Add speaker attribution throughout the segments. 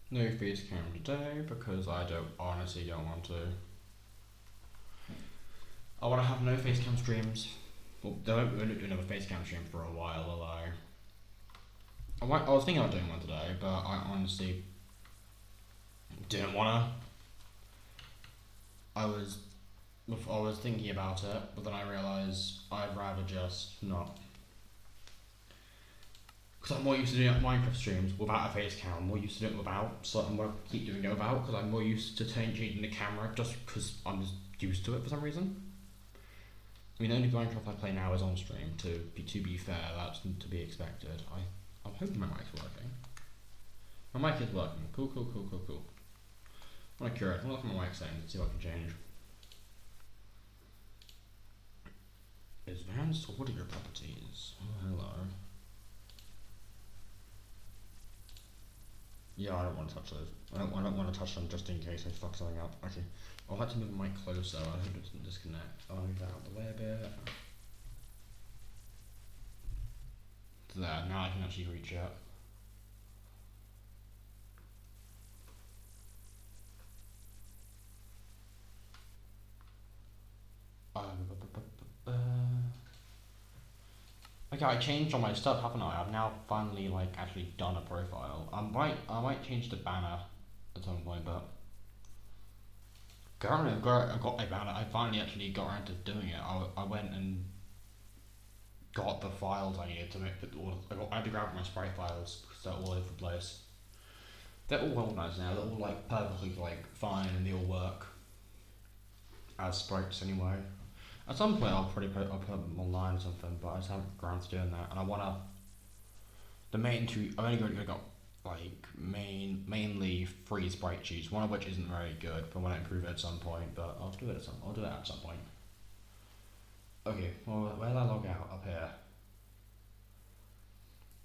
Speaker 1: No face cam today because I honestly don't want to. I want to have no face cam streams. Well, they won't do another face cam stream for a while, although I was thinking about doing one today, but I honestly didn't wanna. I was I was thinking about it, but then I realised I'd rather just not. Because I'm more used to doing Minecraft streams without a face cam. I'm more used to doing it without, so I'm going to keep doing it without because I'm more used to changing the camera just because I'm just used to it for some reason. I mean, the only Minecraft I play now is on stream. To be fair, that's to be expected. I'm hoping my mic's working. My mic is working. Cool, cool, cool, cool, cool. I'm curious. I'm gonna look at my mic settings and see what I can change. Advanced audio properties. Oh, hello. Yeah, I don't want to touch those. I don't want to touch them just in case I fuck something up. Okay, I'll have to move the mic closer. I hope it doesn't disconnect. I'll move that out of the way a bit. There, now I can actually reach it. Okay, I changed all my stuff, haven't I? I've now finally actually done a profile. I might change the banner at some point, but currently I got a banner. I finally actually got around to doing it. I went and got the files I needed to make it all. I had to grab my sprite files because they're all over the place. They're all organised now. They're all perfectly fine and they all work as sprites anyway. At some point I'll put them online or something, but I just haven't got around to doing that. And I wanna the main two. I've only got mainly three sprite sheets. One of which isn't very good, but I want to improve it at some point. But I'll do it at some point. Okay, well, where did I log out? Up here.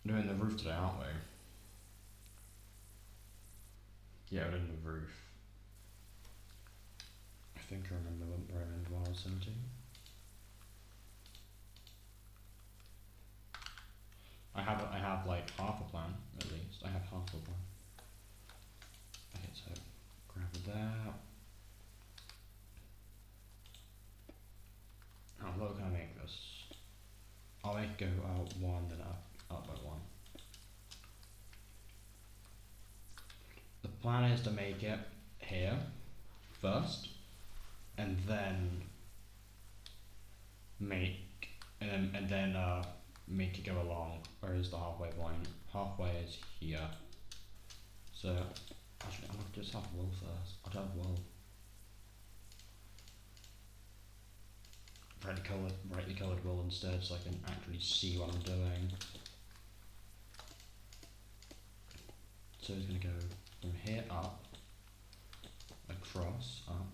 Speaker 1: We're doing the roof today, aren't we? Yeah, we're doing the roof. I think I remember where I was into. I have half a plan at least. I have half a plan. Okay, so grab that. How low can I make this? I'll make it go out one, then up by one. The plan is to make it here first, and then make make it go along. Where is the halfway point? Halfway is here. So actually, I'm gonna just have wool first. I'll have wool. Brightly coloured wool instead, so I can actually see what I'm doing. So it's gonna go from here up, across, up.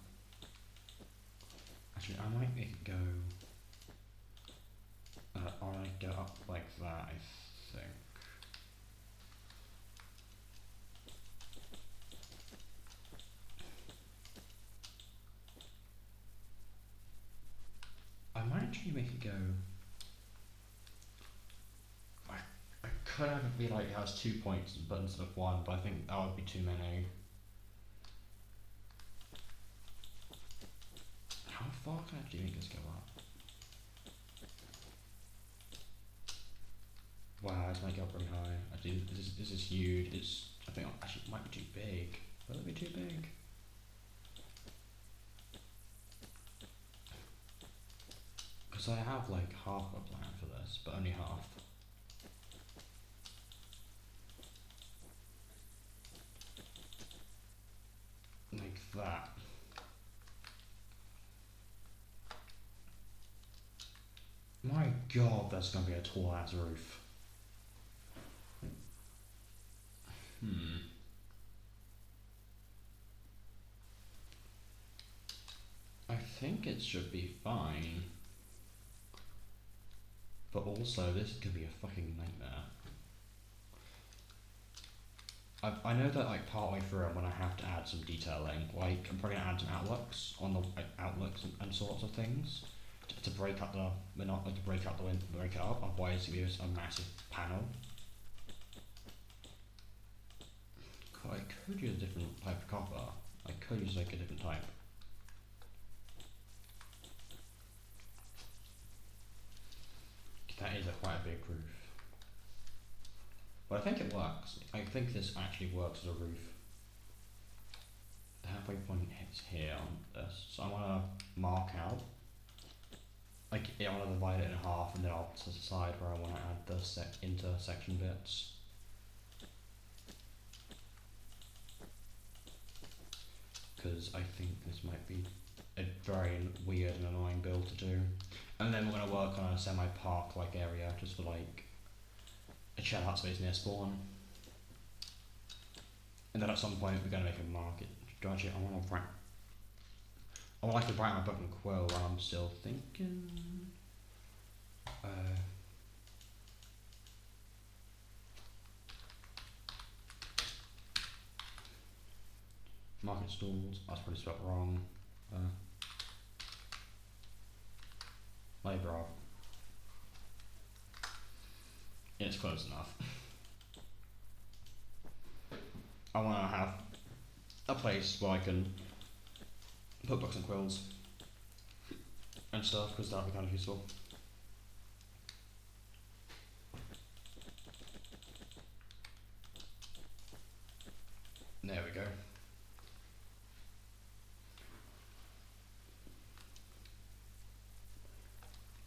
Speaker 1: Actually, I might make it go. I might go up like that, I think. I might actually make it go. I could have it be it has 2 points but instead of one, but I think that would be too many. How far can I actually make this go up? Wow, this might go up pretty high. Actually, this is huge. I think actually it might be too big. Will it be too big? Because I have half a plan for this, but only half. Like that. My god, that's gonna be a tall ass roof. I think it should be fine. But also, this could be a fucking nightmare. I know that partway through I'm gonna have to add some detailing. I'm probably gonna add some outlooks on the outlooks and sorts of things to break up the to break up the wind, break it up. Otherwise, it'll be just a massive panel. Quite could use a different type of copper. I could use like a different type. That is quite a big roof. But I think it works. I think this actually works as a roof. The halfway point hits here on this. So I want to mark out. Like, I want to divide it in half and then I'll decide where I want to add the intersection bits. Because I think this might be a very weird and annoying build to do. And then we're going to work on a semi-park like area just for like a chill out space near spawn. And then at some point we're going to make a market. Actually, I want to like to write my book and quill while I'm still thinking. Market stalls, that's probably spelled wrong. Labour. It's close enough. I want to have a place where I can put books and quills and stuff, because that would be kind of useful. There we go.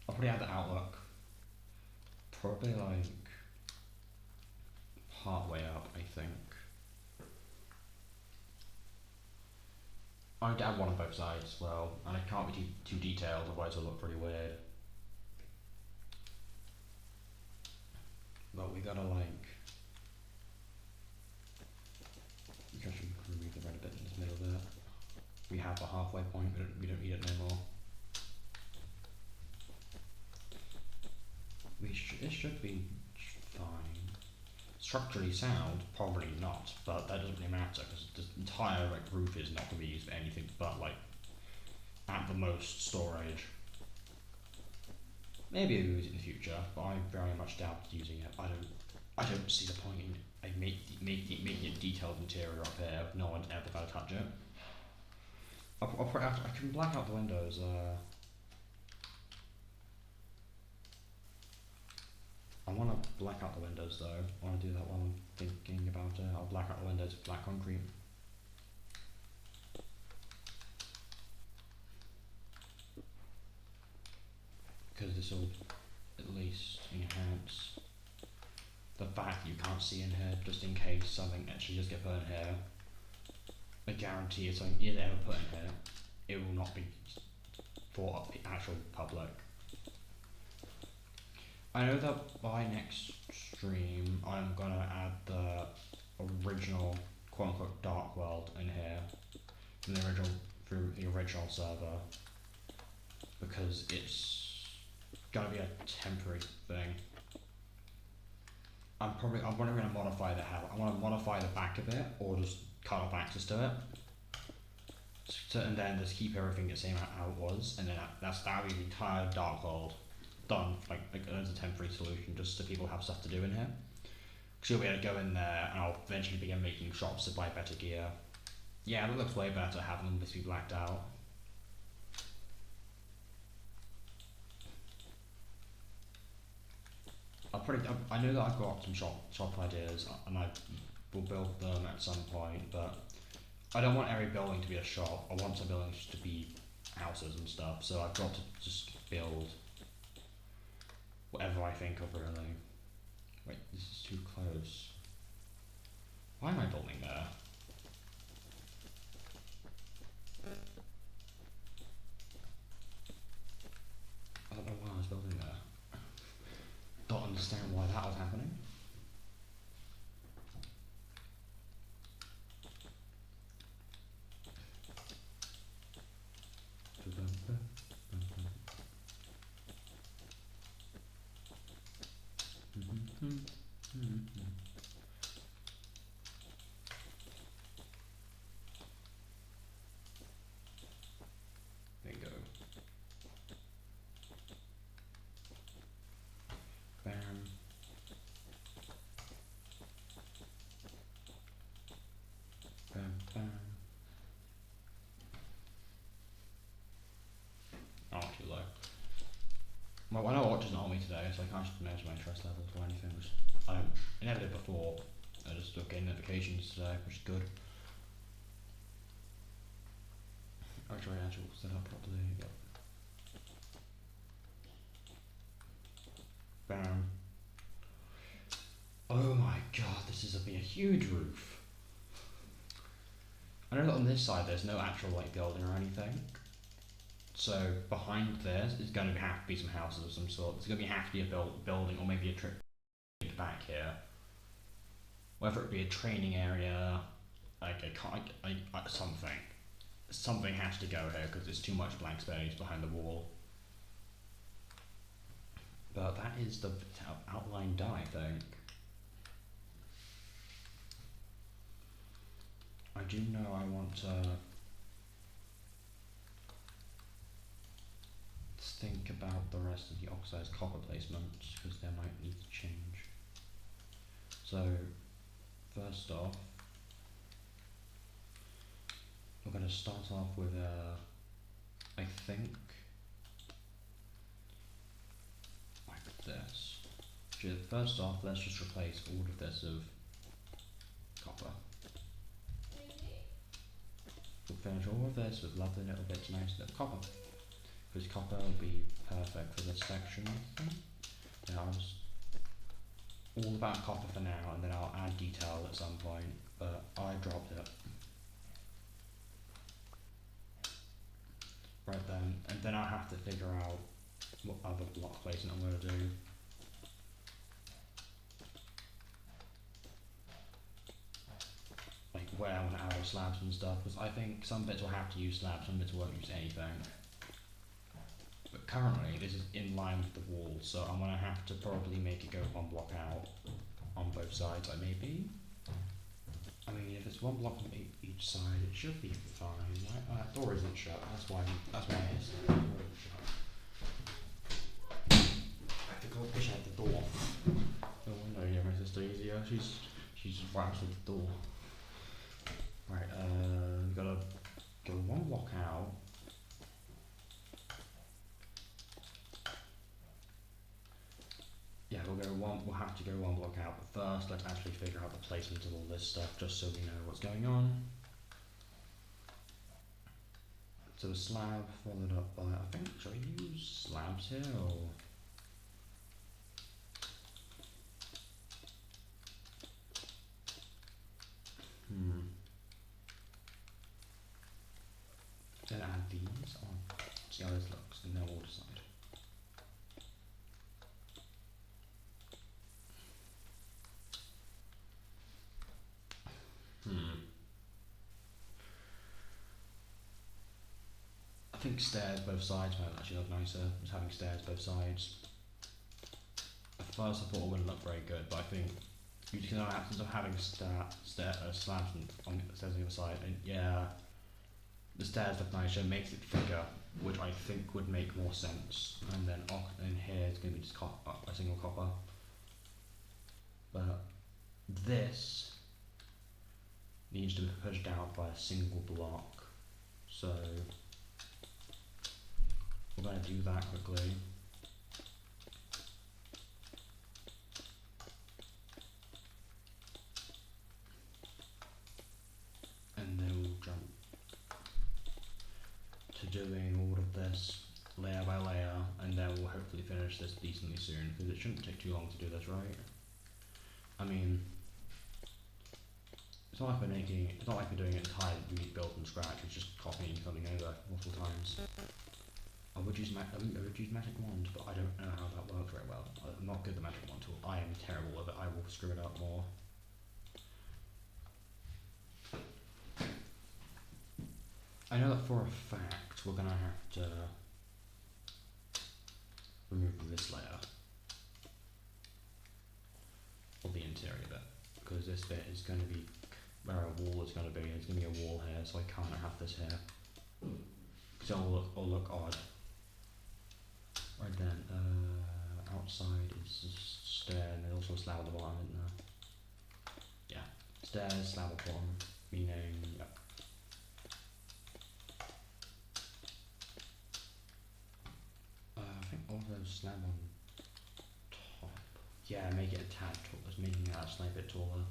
Speaker 1: I'll probably add the outlook. Probably like part way up, I think. I'd add one on both sides as well, and it can't be too detailed, otherwise it'll look pretty weird. But we gotta like, we can actually remove the red bit in this middle there. We have a halfway point, we don't need it no more. It should be fine. Structurally sound, probably not, but that doesn't really matter because the entire like roof is not going to be used for anything but like at the most storage. Maybe I'll use it in the future, but I very much doubt using it. I don't see the point in making a detailed interior up here if no one's ever going to touch it. I can black out the windows. I want to black out the windows though. I want to do that while I'm thinking about it. I'll black out the windows with black concrete. Because this will at least enhance the fact you can't see in here, just in case something actually does get put in here. I guarantee if something is ever put in here, it will not be for the actual public. I know that by next stream I'm gonna add the original quote unquote dark world in here from the original server, because it's gonna be a temporary thing. I'm probably gonna modify the hell. I want to modify the back of it, or just cut off access to it, and then just keep everything the same how it was, and then that'll be the entire dark world done, like as a temporary solution, just so people have stuff to do in here. Because you'll be able to go in there, and I'll eventually begin making shops to buy better gear. Yeah, that looks way better having them just be blacked out. I know that I've got some shop ideas, and I will build them at some point, but I don't want every building to be a shop. I want some buildings to be houses and stuff, so I've got to just build whatever I think of, really. Wait, this is too close. Why am I building there? I don't know why I was building there. Don't understand why that was happening. Well, I know Watch isn't on me today, so I can't manage my interest levels or anything, which I never did before. I just still getting notifications today, which is good. Actually, will set up properly. Yep. Bam. Oh my god, this is be a huge roof. I know that on this side there's no actual like building or anything. So behind this is going to have to be some houses of some sort. There's going to have to be a building or maybe a trip back here. Whether it be a training area, like something. Something has to go here because there's too much blank space behind the wall. But that is the outline done, I think. I do know I want to think about the rest of the oxidized copper placements because they might need to change. So first off, we're going to start off with I think like this. First off, let's just replace all of this of copper. We'll finish all of this with lovely little bits of nice little copper. Because copper will be perfect for this section, I think. Yeah, I was all about copper for now, and then I'll add detail at some point, but I dropped it. Right then, and then I'll have to figure out what other block placement I'm going to do. Like where I want to add slabs and stuff, because I think some bits will have to use slabs, some bits won't use anything. But currently, this is in line with the wall, so I'm going to have to probably make it go one block out on both sides, like maybe. I mean, if it's one block on each side, it should be fine, right? That door isn't shut, that's why it's shut. I have to go push out the door. No wonder, yeah, my sister easier. She's just right outside the door. Right, we've got to go one block out. Yeah, we'll have to go one block out, but first let's actually figure out the placement of all this stuff, just so we know what's going on. So a slab followed up by, I think, should I use slabs here, or? Then add these on, see how this looks, and then we'll decide. I think stairs both sides might actually look nicer, just having stairs both sides. At first I thought it wouldn't look very good, but I think due to the absence of having slabs on the stairs on the other side, and yeah, the stairs look nicer, makes it thicker, which I think would make more sense. And then in here it's going to be just a single copper. But this needs to be pushed out by a single block. So we're going to do that quickly. And then we'll jump to doing all of this layer by layer, and then we'll hopefully finish this decently soon, because it shouldn't take too long to do this, right? I mean, it's not like we're doing it entirely built from scratch. It's just copying something over multiple times. I would use magic wand, but I don't know how that works very well. I'm not good at the magic wand tool. I am terrible with it. I will screw it up more. I know that for a fact we're gonna have to remove this layer of the interior bit, because this bit is going to be where our wall is going to be. There's going to be a wall here, so I can't have this here, because it'll look odd. Right then, outside is a stair, and there's also a slab at the bottom, isn't there? Yeah, stairs, slab at the bottom, meaning, yeah. I think all of those slab on top. Yeah, make it a tad taller. Just making it a slight bit taller.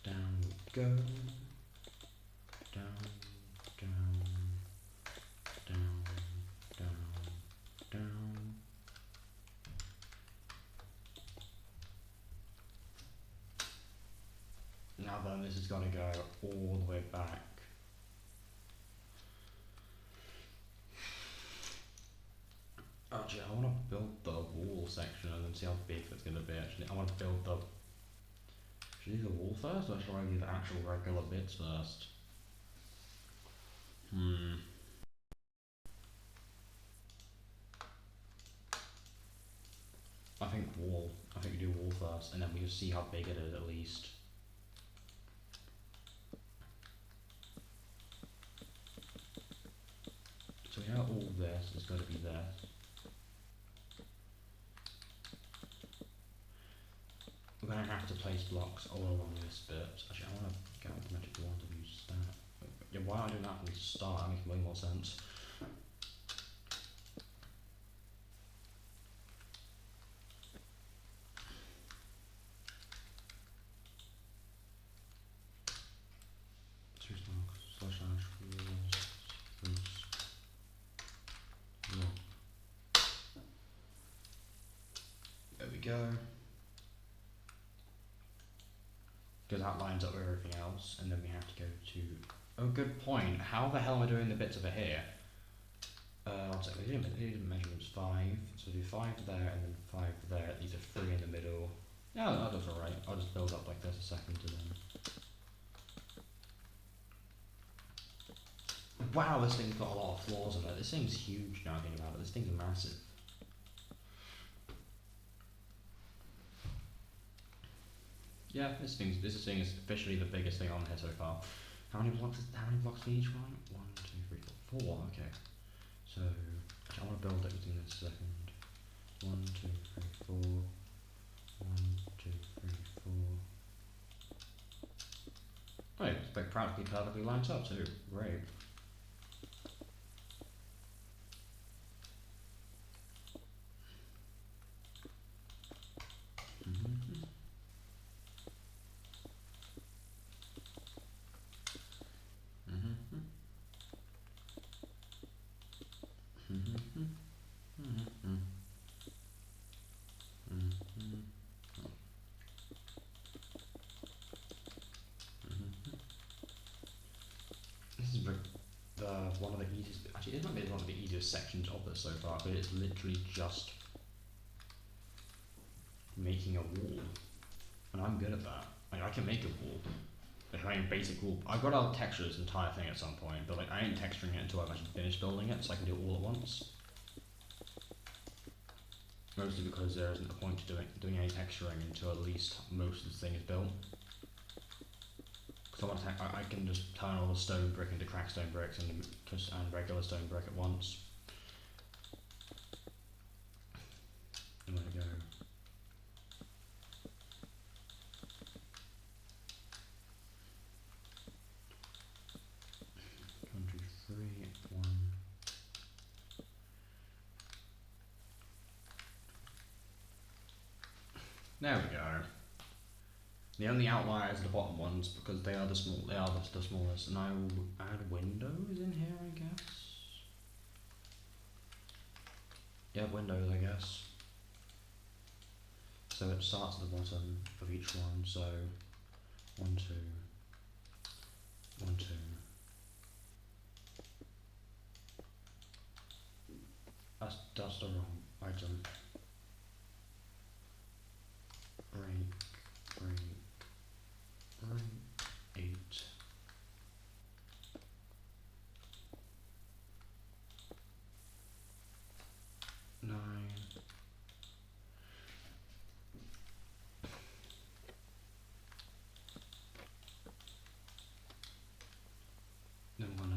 Speaker 1: Down we go. Down, down, down, down, down. Now then, this has got to go all the way back. Actually, I want to build the wall section and then see how big it's going to be. Actually, I want to build the. Should I do the wall first, or should I do the actual regular bits first? I think wall. I think we do wall first, and then we just see how big it is at least. So we have all this. It's going to be this. We're going to have to place blocks all along this bit. Actually, I want to get out the magic wand and use that. Yeah, why don't I do that from the start? That makes way more sense. There we go. Because that lines up with everything else, and then we have to go to. Oh, good point. How the hell am I doing the bits over here? One second. We didn't measurements 5, so do 5 there and then 5 there. These are 3 in the middle. Yeah, that looks alright. I'll just build up like this a second and then. Wow, this thing's got a lot of flaws in it. This thing's huge now thinking about it. This thing's massive. Yeah, this thing is officially the biggest thing on here so far. How many blocks in each one? 1, 2, 3, 4. 4, okay. So actually, I want to build everything in a second. 1, 2, 3, 4. 1, 2, 3, 4. Oh, yeah, it's like practically perfectly lines up too. Great. This is one of the easiest. Actually, it might be one of the easiest sections of this so far, but it's literally just making a wall, and I'm good at that. Like, I can make a wall. Like, I mean, basic wall. I've got to texture this entire thing at some point, but like I ain't texturing it until I've actually finished building it, so I can do it all at once. Mostly because there isn't a point to doing any texturing until at least most of the thing is built. Because I can just turn all the stone brick into cracked stone bricks and regular stone brick at once. And let it go. 1, 2, 3, 1. There we go. The only outliers are the bottom ones because they are the smallest, and I will add windows in here, I guess. Yeah, windows, I guess. So it starts at the bottom of each one. So 1, 2, 1, 2. That's the wrong item. Break, 8. 9. Then I'm gonna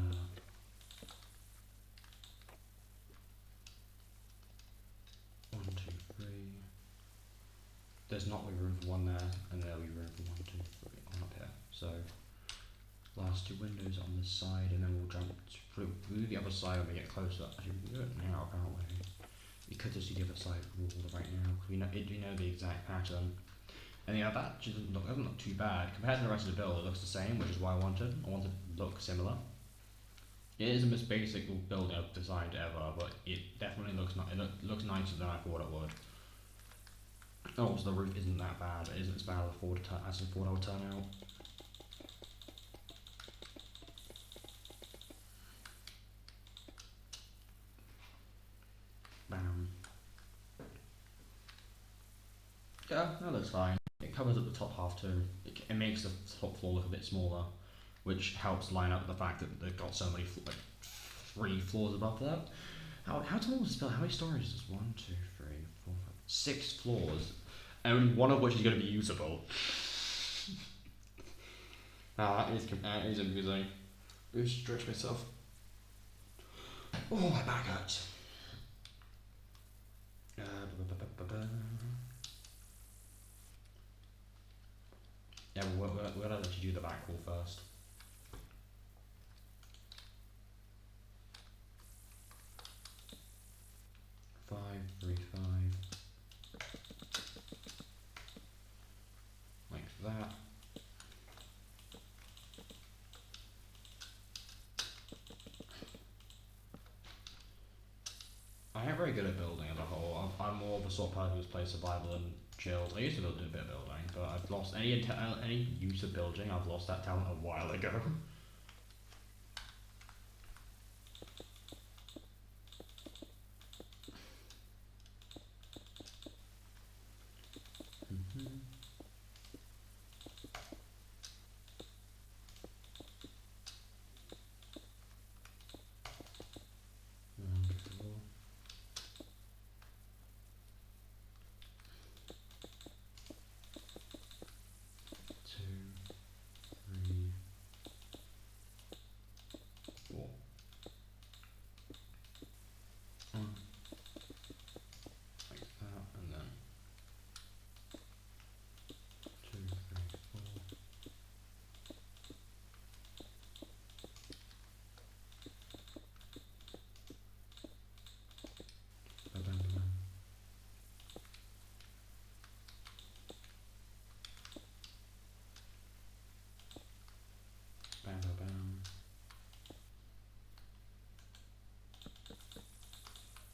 Speaker 1: 1, 2, 3. There's not really room for one there, and there'll be room for 1, 2, 3 on up here. So last 2 windows on this side, and then we'll jump through the other side when we get closer. Actually, we can do it now apparently. You could just do the other side wall right now because we know the exact pattern. And yeah, that just doesn't look too bad compared to the rest of the build. It looks the same, which is what I wanted. I wanted it to look similar. It is the most basic build I've designed ever, but it definitely looks looks nicer than I thought it would. Oh, also the roof isn't that bad. It isn't as bad as I thought it would turn out. Bam. Yeah, that looks fine. It covers up the top half too. It makes the top floor look a bit smaller, which helps line up the fact that they've got so many, like 3 floors above that. How tall is this building? How many stories is this? 1, 2, 3, 4, 5, 6 floors, and one of which is going to be usable. That is amusing. Let me stretch myself. Oh, my back hurts. Yeah, we'll let you do the back wall first. Five, 3, 5. Like that. I am very good at building as a whole. I'm more of a sort of person who's played survival and chills. I used to do a bit of building, but I've lost any use of building. I've lost that talent a while ago. Wonderful. 2, 3, 4. Like that, and then 2, 3, 4. Bam, bam, bam. Bam, bam, bam.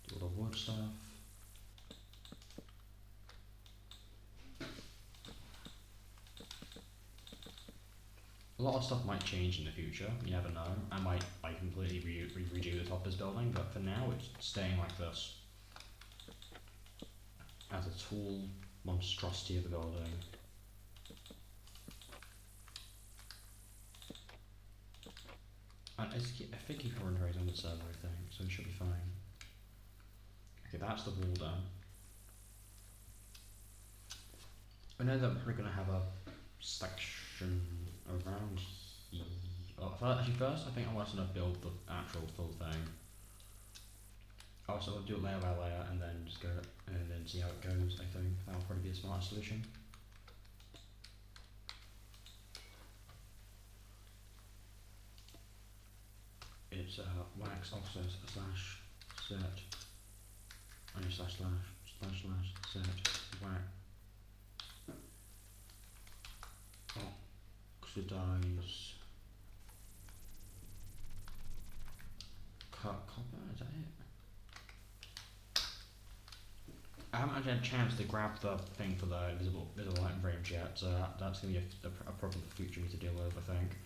Speaker 1: Do all the wood stuff. A lot of stuff might change in the future, you never know. I might completely redo the top of this building, but for now it's staying like this. As a tall monstrosity of a building. And I think you can run right on the server, I think, so it should be fine. Okay, that's the wall done. I know that we're gonna have a section around here. Oh, actually, first, I think I want to build the actual full thing. Also, I'll do it layer by layer and then just go and then see how it goes. I think that'll probably be a smarter solution. It's wax offset slash set and slash set wax oxidize cut copper. Is that it? I haven't actually had a chance to grab the thing for the visible item frames yet, so that's going to be a problem for future me to deal with, I think.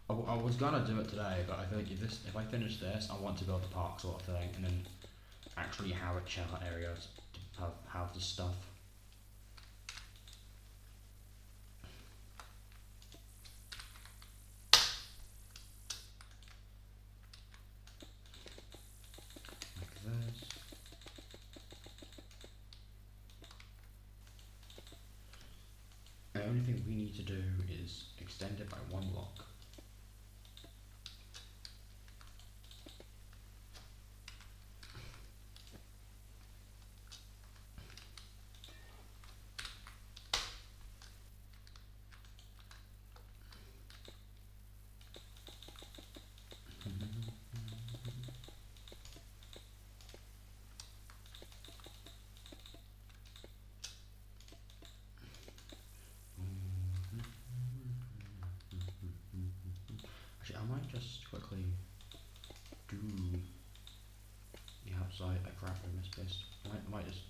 Speaker 1: I was gonna do it today, but I feel like if I finish this, I want to build the park sort of thing, and then actually have a chill out area to have the stuff. Like this. The only thing we need to do is extend it by 1 block. might just quickly do the outside. Crap, I misplaced. I might just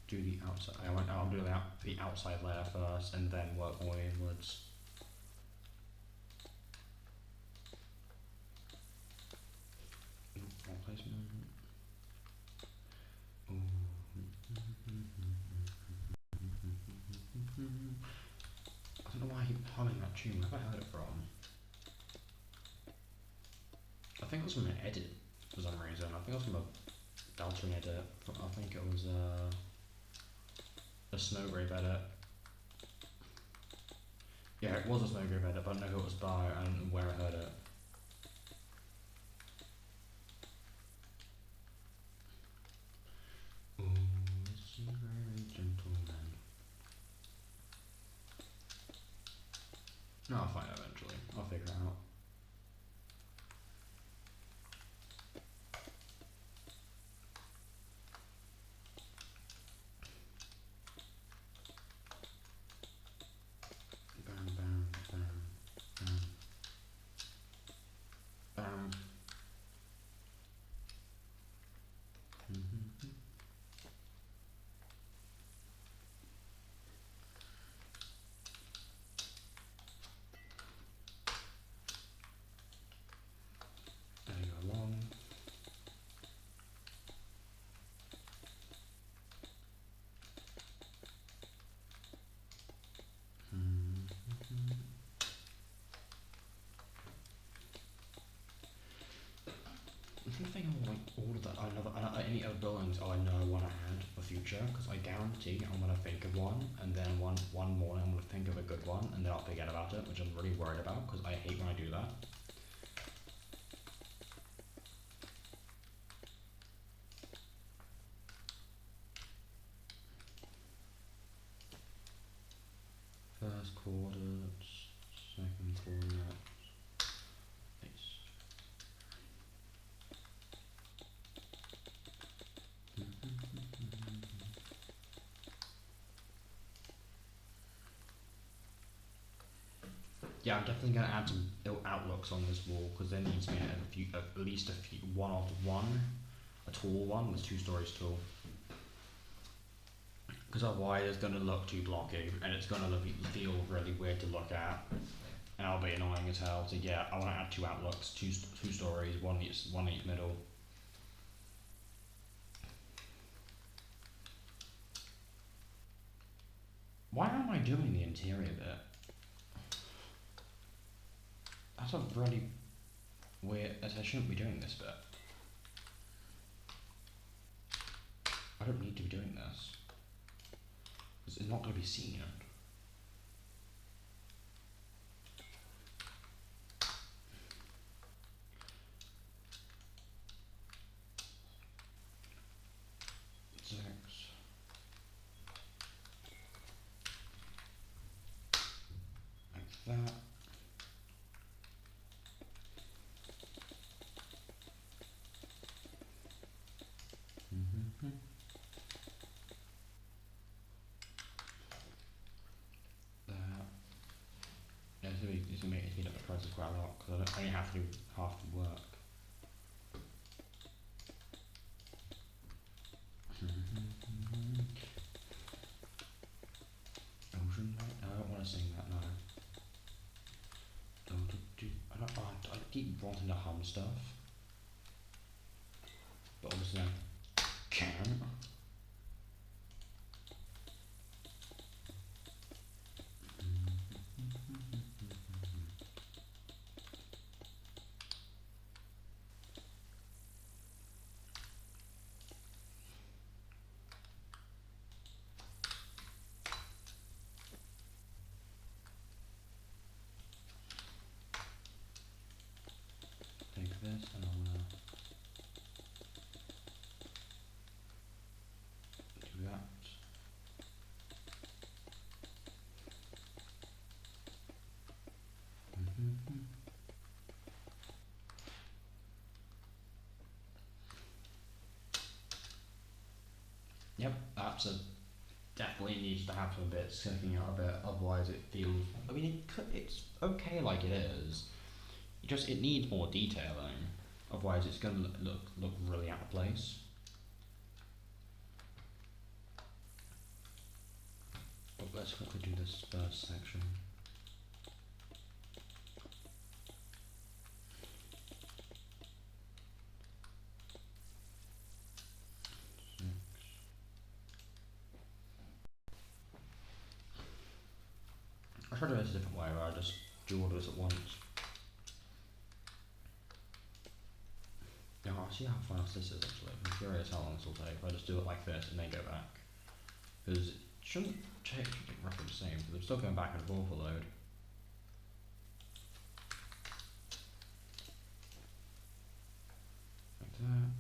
Speaker 1: do the outside. I'll do the outside layer first, and then work my way inwards. Wrong placement. I don't know why I keep humming that tune. Where have I heard it from? I think it was from an edit for some reason. I think it was from a Deltering edit. I think it was a Snowgrave edit. Yeah, it was a Snowgrave edit, but I don't know who it was by and where I heard it. Ooh, is he very gentleman? No, I'll find out eventually. I'll figure it out. Bam, bam, bam, bam, bam. There you go along. I'm thinking of like all of that. Any other buildings I know I want to add for future, because I guarantee I'm gonna think of one, and then one morning I'm gonna think of a good one, and then I'll forget about it, which I'm really worried about because I hate when I do that. First coordinates, second coordinates. Yeah, I'm definitely going to add some outlooks on this wall because there needs to be at least a tall one with 2 stories tall. Because otherwise it's going to look too blocky and it's going to feel really weird to look at, and I'll be annoying as hell. So yeah, I want to add 2 outlooks, two stories, one each middle. Why am I doing the interior bit? That's a really weird. I shouldn't be doing this bit. I don't need to be doing this. It's not going to be seen. Like that. Yeah, it's going to speed up the process quite a lot because I only have to do half the work. Ocean light? I don't want to sing that now. I keep wanting to hum stuff, but obviously I can't. Take this and I'm gonna do that. Yep, that's definitely needs to have some bits sticking out a bit, otherwise it feels. I mean, it's okay like it is. You just it needs more detailing. Otherwise, it's gonna look really out of place. But let's quickly do this first section. I'll try to do this a different way where I just do all of this at once. Now I'll see how fast this is actually. I'm curious how long this will take if I just do it like this and then go back. Because it shouldn't take roughly the same, because I'm still going back and forth a load. Like that.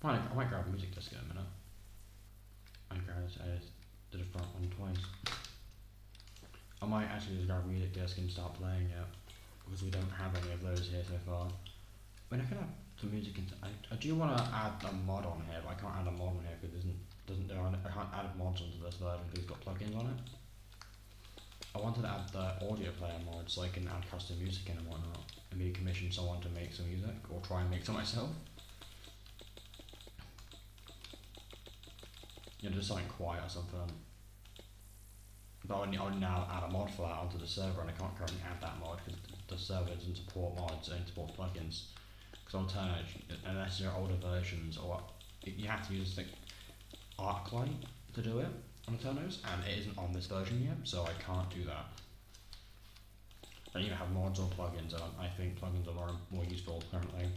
Speaker 1: I might grab a music disc in a minute. I did a front one twice. I might actually just grab a music disc and start playing it, because we don't have any of those here so far. I mean, I can add some music into. I do want to add a mod on here, but I can't add a mod on here because it I can't add mods onto this version because it's got plugins on it. I wanted to add the audio player mod so I can add custom music in and whatnot, and maybe commission someone to make some music, or try and make some myself. You know, just something quiet or something. But I would now add a mod for that onto the server, and I can't currently add that mod because the server doesn't support mods, it only supports plugins. Because alternatively, unless there are older versions, or you have to use like ArcLight to do it on Eternals, and it isn't on this version yet, so I can't do that. I don't even have mods or plugins, and I think plugins are more useful currently.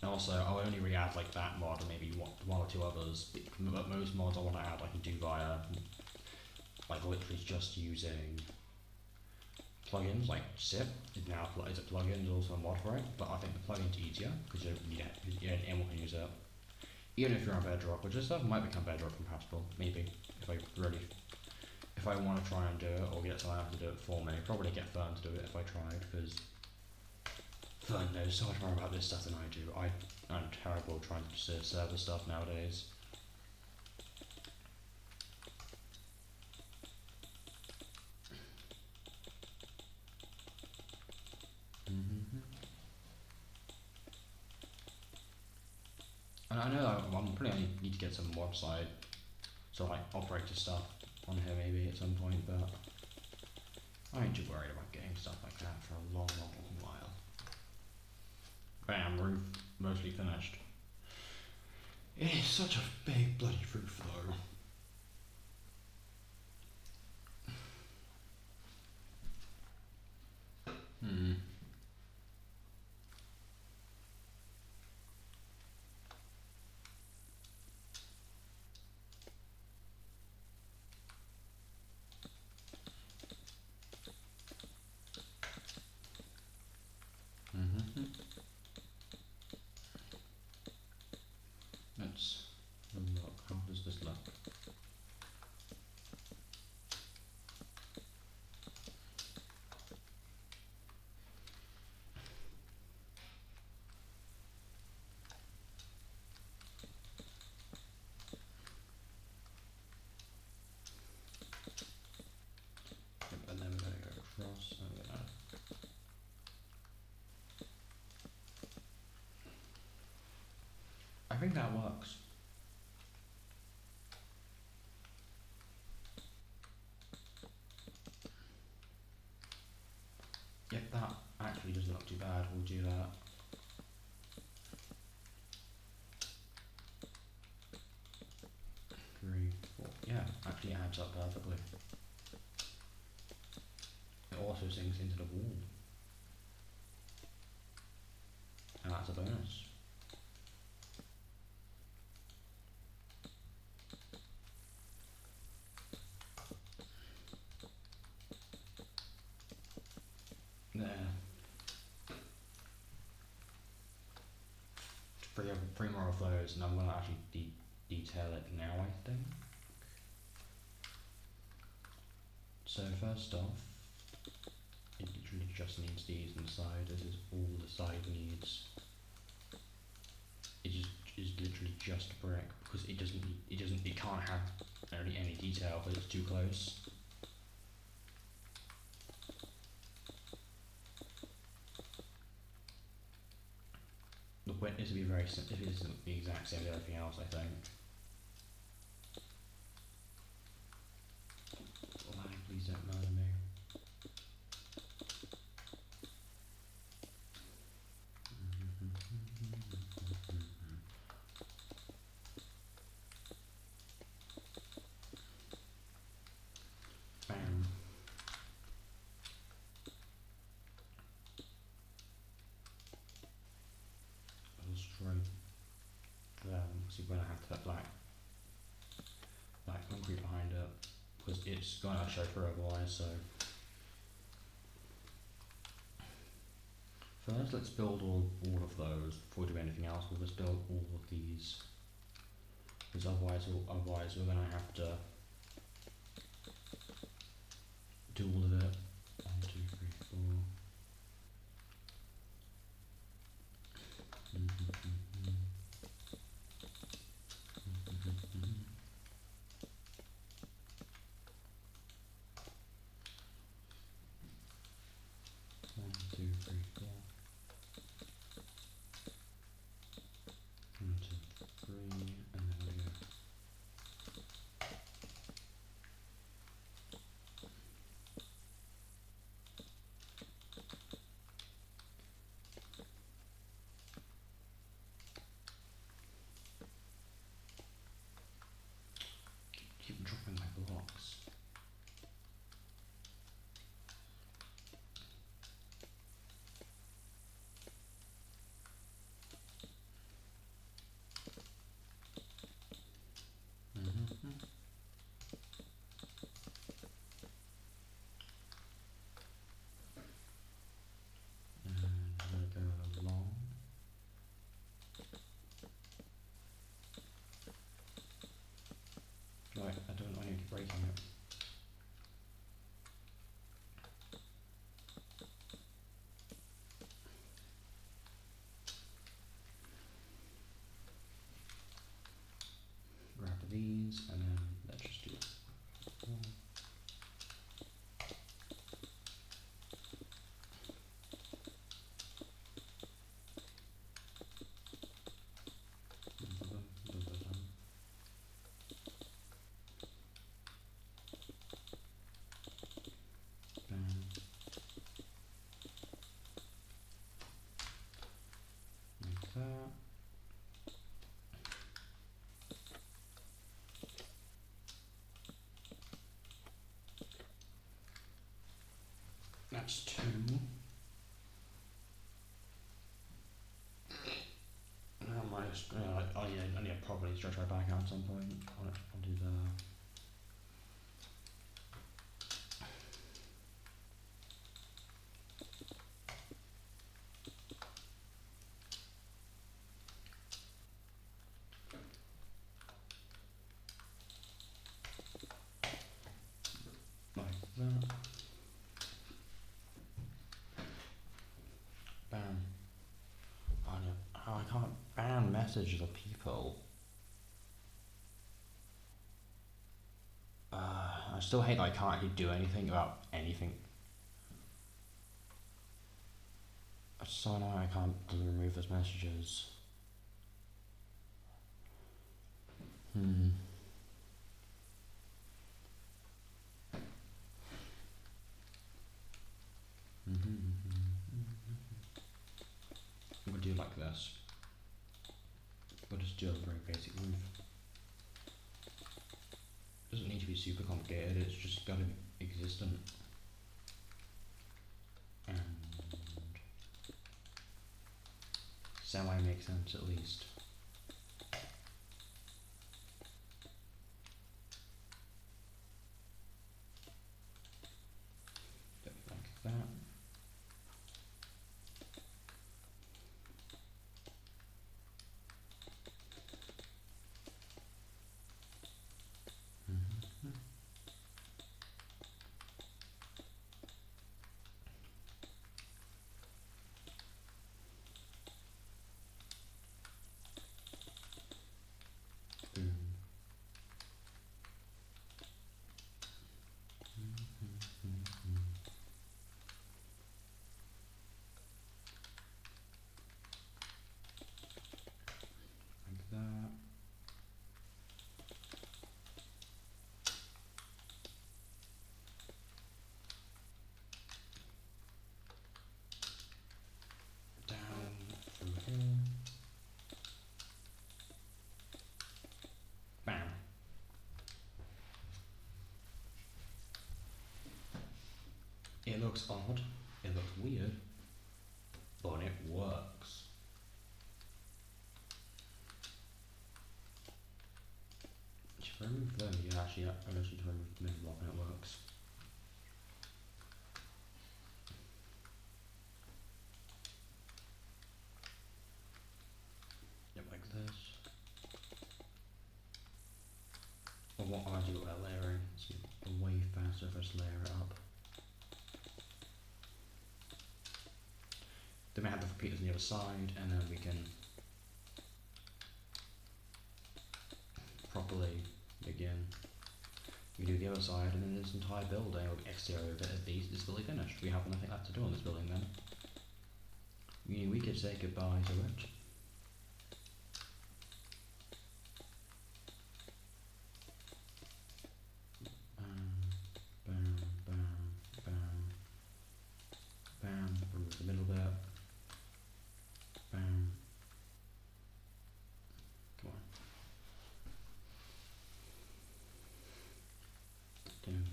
Speaker 1: And also, I'll only re-add like that mod and maybe one or two others, but most mods I want to add I can do via like literally just using plugins. Like SIP is now is a plugin, there's also a mod for it, but I think the plugin's easier because you don't need it, anyone can use it. Even if you're on Bedrock, which this stuff might become Bedrock compatible, maybe, if I want to try and do it, or get someone else to do it for me. Probably get Fern to do it if I tried, because Fern knows so much more about this stuff than I do. I'm terrible trying to server stuff nowadays. And I know that I'm probably need to get some website, so like operator stuff on here maybe at some point, but I ain't too worried about getting stuff like that for a long while. Bam, roof mostly finished. It is such a big bloody roof though. Let's look. How does this look? Yep, and then we're going to go across and we're going to. I think that works. Yep, that actually doesn't look too bad. We'll do that. Three, four. Yeah, actually adds up perfectly. It also sinks into the wall. And that's a bonus. There. Three more of those, and I'm going to actually detail it now, I think. So first off, it literally just this needs these on the side. This is all the side needs. It just is literally just a brick because it can't have any detail because it's too close. The width needs to be very simple. It isn't the exact same as everything else, I think. Lag, please don't murder me. Bam. Straight there. So you're gonna have to have black concrete behind it because it's gonna show through otherwise. So first, let's build all of those before we do anything else. We'll just build all of these because otherwise we're gonna have to do all of it. 1, 2, 3, 4. One, two, three, four. 1, 2, 3, and then we go. Keep dropping my blocks. And we're gonna go along. Right, I need to keep breaking it. Grab these and then let's just do it. Like that. That's 2. I need to probably stretch my back out at some point. I'll do the. Like that. Bam. I can't ban messages of people. I still hate that I can't actually do anything about anything. It's so annoying I can't remove those messages. I'm gonna do it like this. We'll just do a very basic roof. Doesn't need to be super complicated, it's just gotta be existent. And semi makes sense at least. Like that. looks odd, it looks weird, but it works. If I remove them, yeah, actually, I actually to remove the middle block and it works. Yep, like this. Or what I do about layering, it's way faster if I just layer it up. Then we have the repeaters on the other side, and then we can properly begin. We do the other side, and then this entire building, or the exterior of it at least, is fully finished. We have nothing left to do on this building then. We could say goodbye to it. Bam, bam, bam, bam, remove the middle bit. Bam. Come on. Down.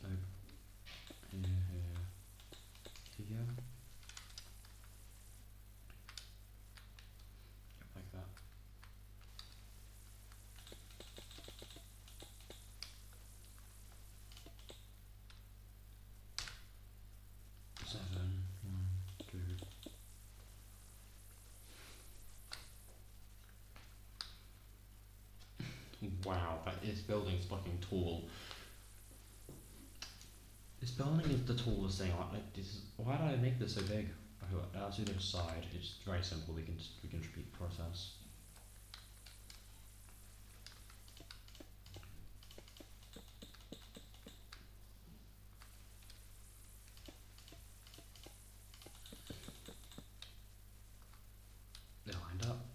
Speaker 1: Nope. Here. Yep, like that. Seven. 1, 2. Wow, this building's fucking tall. This building is the tallest thing. Like this. Why did I make this so big? I'll do the other side. It's very simple. We can repeat the process. They're lined up.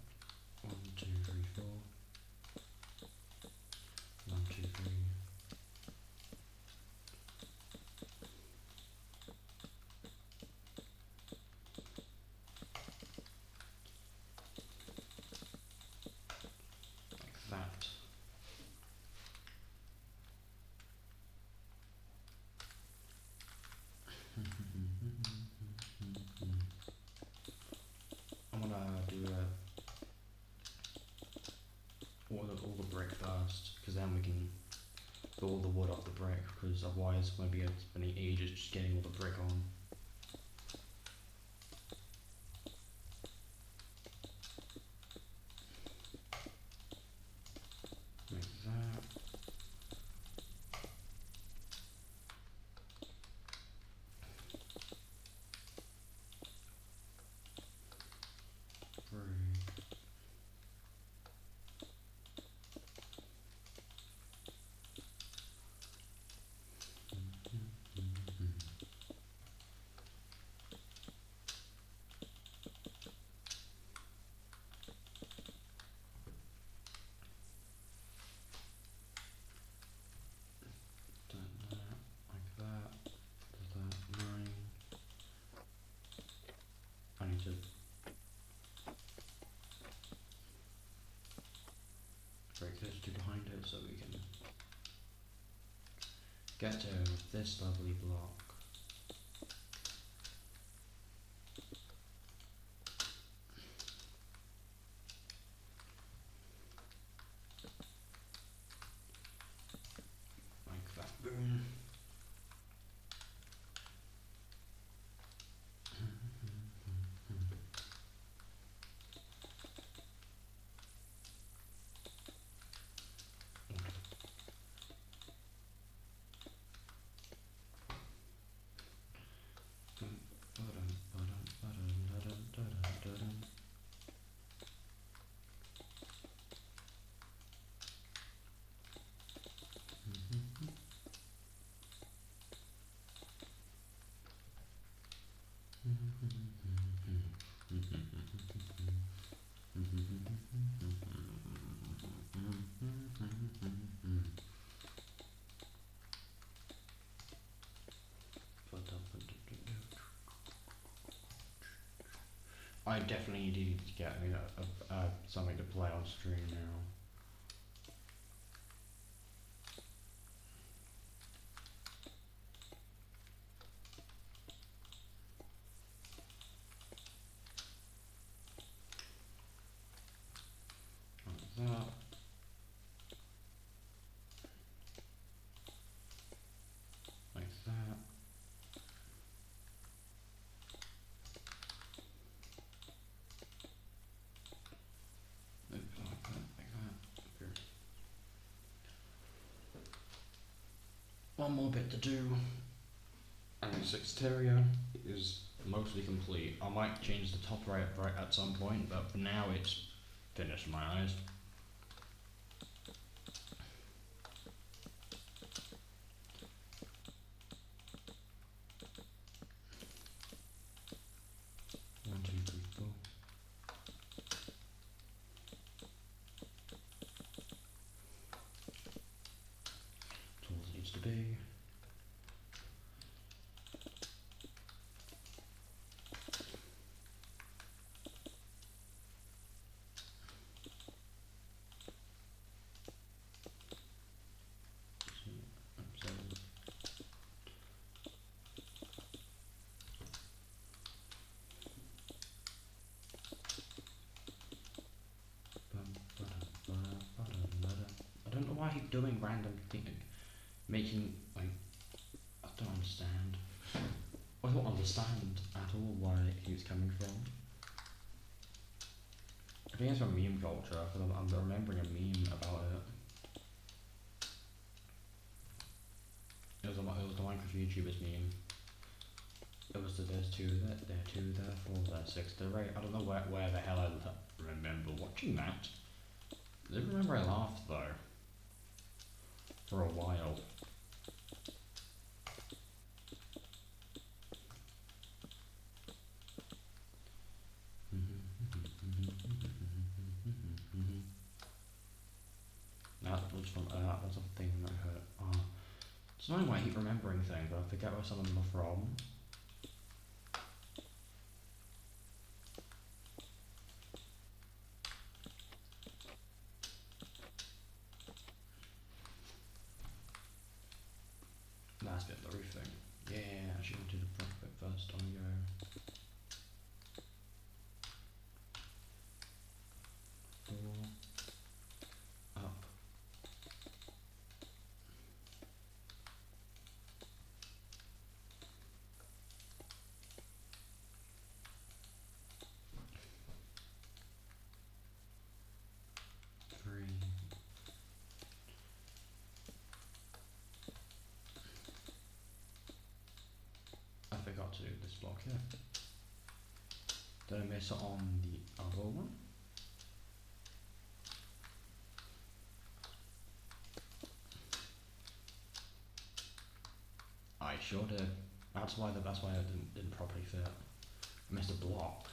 Speaker 1: 1, 2, 3, 4. 1, 2, 3. Like that. I'm gonna do all the brick first, because then we can do all the wood off the brick, because otherwise we'll be spending ages just getting all the brick on. Like that. I need to break those two behind it so we can get to this lovely block. Like that. Boom. I definitely need to get something to play on stream now. one more bit to do. And the exterior is mostly complete. I might change the top right at some point, but for now it's finished in my eyes. One, two, three, four. Tall as it needs to be. I don't know why I keep doing random things, making, like, I don't understand. I don't understand at all where it keeps coming from. I think it's from meme culture, because I'm remembering a meme about it. It was the Minecraft YouTubers meme. It was the there's two there, there, four there, six there, right? I don't know where the hell I remember watching that. I do remember I laughed though. For a while. That was from that was a thing that hurt. Oh. It's annoying why I keep remembering things, but I forget where some of them are from. Last bit of the roof thing. Yeah, I should do the front bit first. On we go. 4 up. 3. I forgot to do this block here. Did I miss it on the other one? I sure did. That's why it didn't properly fit. I missed a block.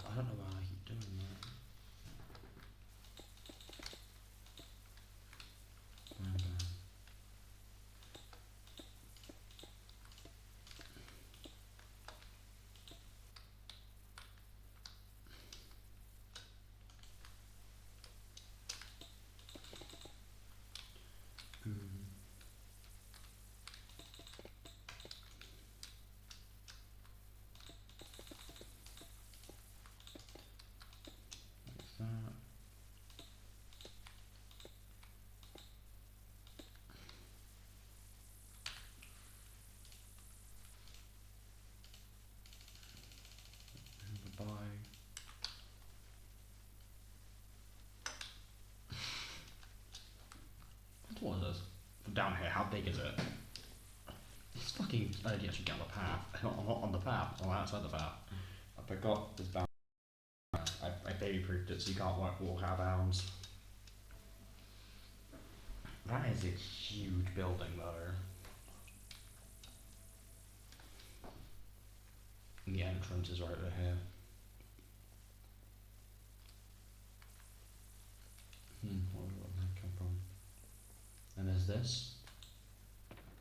Speaker 1: I don't know why I keep doing that. That. Bye. What was this? From down here, how big is it? This fucking idiot should get on the path. I'm not on the path, I'm outside the path. I forgot this bound. I baby proofed it so you can't walk out of bounds. That is a huge building though. And the entrance is right over here. Where did that come from? And there's this.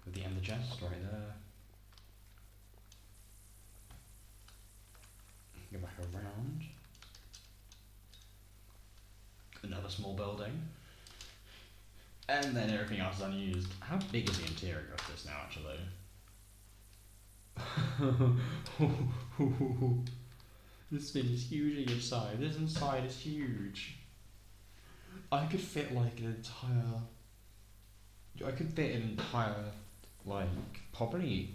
Speaker 1: With the end of the chest right there. Go back around. Another small building. And then everything else is unused. How big is the interior of this now actually? This thing is huge inside. This inside is huge. I could fit like an entire. I could fit an entire, like, probably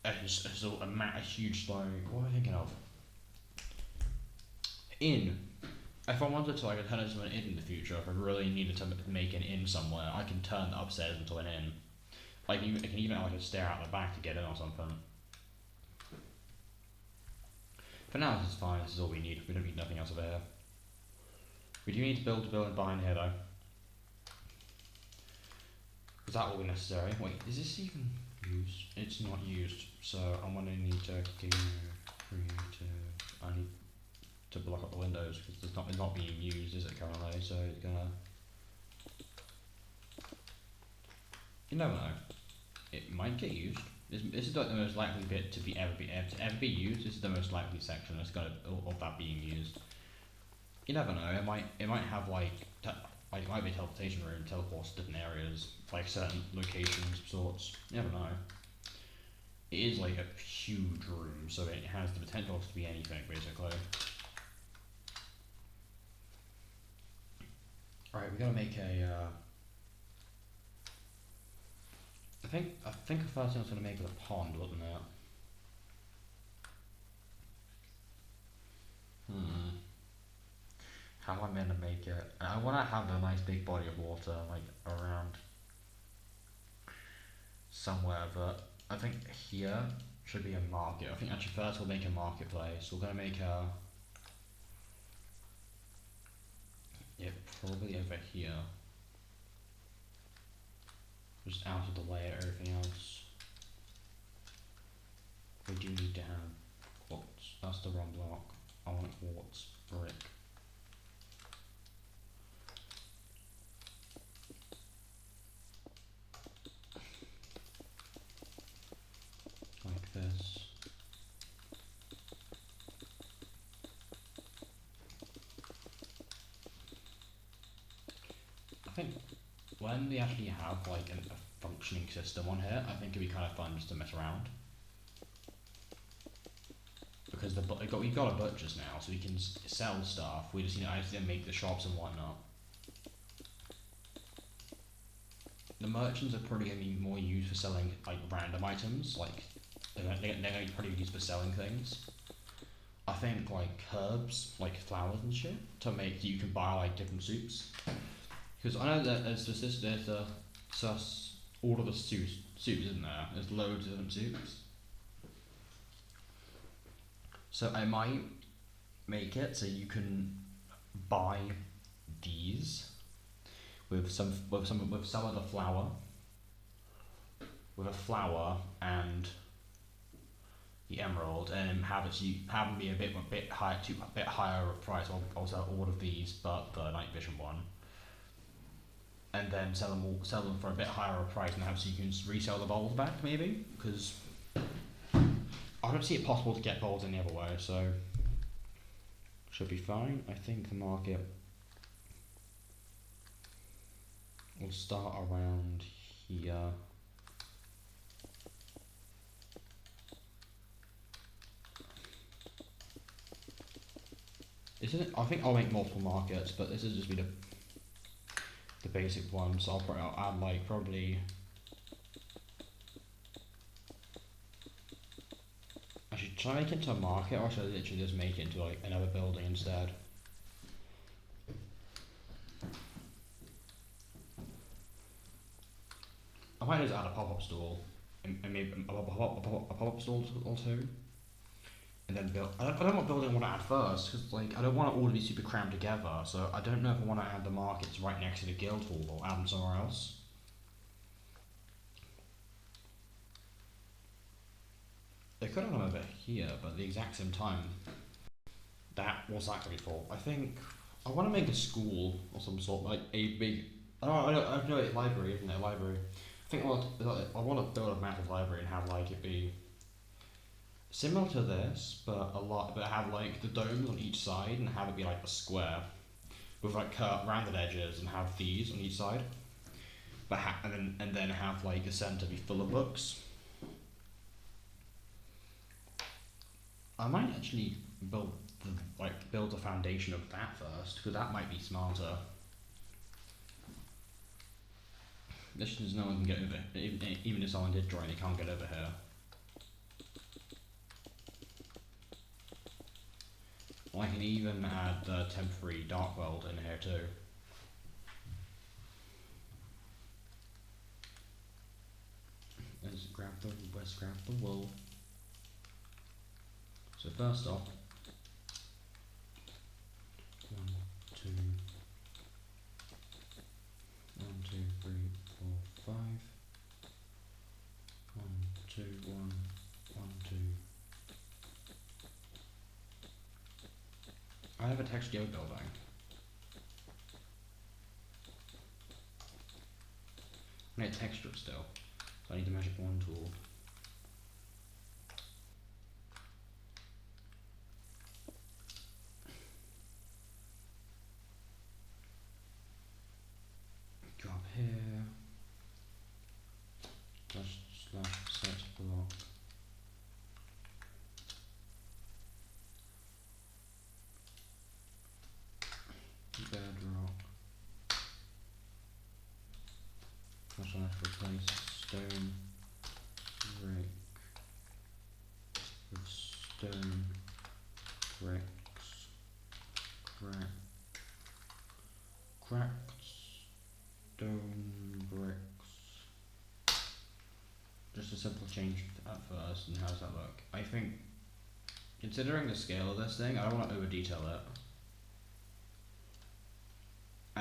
Speaker 1: a huge like. What am I thinking of? Inn. If I wanted to, I could turn it into an inn in the future. If I really needed to make an inn somewhere, I can turn the upstairs into an inn. Like, I can even have like a stair out the back to get in or something. For now, this is fine. This is all we need. We don't need nothing else over here. We do need to build a building behind here, though. Is that all necessary? Wait, is this even used? It's not used, so I'm gonna need to go creative. I need to block up the windows because it's not being used, is it currently? So it's gonna. You never know. It might get used. This is like the most likely bit to ever be used. This is the most likely section that's gonna of that being used. You never know. It might have like it might be a teleportation room, teleports to different areas, like certain locations of sorts. You never know. It is like a huge room, so it has the potential to be anything basically. Alright, we gotta make a. I think the first thing I was gonna make was a pond, wasn't it? How am I meant to make it? I wanna have a nice big body of water like around somewhere, but I think here should be a market. I think actually first we'll make a marketplace. We're gonna make a. Yeah, probably over here. Just out of the way of everything else. We do need to have quartz. That's the wrong block. I want quartz brick. Like this. I think when we actually have like a functioning system on here, I think it'd be kind of fun just to mess around. Because we've got a butcher's now, so we can sell stuff. We just I just need to make the shops and whatnot. The merchants are probably going to be more used for selling like random items, like they're going to probably be used for selling things. I think like herbs, like flowers and shit, to make you can buy like different soups. Because I know that there's all of the soups, isn't there? There's loads of different soups. So I might make it so you can buy these with some of the flour, with a flour and the emerald, and have them be a bit higher of price. I'll sell all of these, but the night vision one, and then sell them for a bit higher of price, and have so you can resell the bowls back maybe, because I don't see it possible to get bowls any other way, so should be fine. I think the market will start around here. Isn't it? I think I'll make multiple markets, but this is just be the basic one. So I'll add like probably. Should I make it into a market, or should I literally just make it into like another building instead? I might just add a pop-up store, and maybe a pop-up store or two, and then build. I don't know what building I want to add first, because like I don't want it all to be super crammed together. So I don't know if I want to add the markets right next to the guild hall or add them somewhere else. They could have them over here, but at the exact same time. What's that going to be for? I think I want to make a school or some sort, like a big. I know it's library, isn't it? A library. I think I want to build a massive library and have like it be similar to this, but have like the domes on each side and have it be like a square with like rounded edges and have these on each side, but and then have like a center be full of books. I might actually build like build a foundation of that first, because that might be smarter. This is no one can get over. Even if someone did join, they can't get over here. I can even add the temporary dark world in here too. Let's grab the wool. So first off, 1, 2, 1, 2, 3, 4, 5. 1, 2, 1, 1, 2. I have a texture building. I need texture still, so I need the magic wand tool. Go up here. Just set block. Bedrock. That's when I replace stone brick with stone bricks. Cracked stone bricks. Just a simple change at first, and how does that look? I think, considering the scale of this thing, I don't want to over detail it.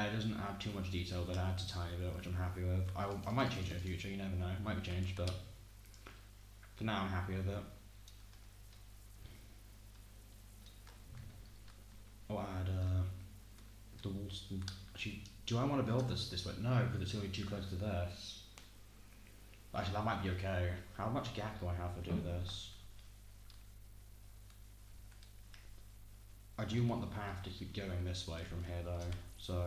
Speaker 1: It doesn't add too much detail, but it adds a tiny bit, which I'm happy with. I might change it in the future, you never know. It might be changed, but for now I'm happy with it. I'll add the walls. Actually, do I want to build this way? No, because it's going to be too close to this. Actually, that might be okay. How much gap do I have to do this? I do want the path to keep going this way from here though, so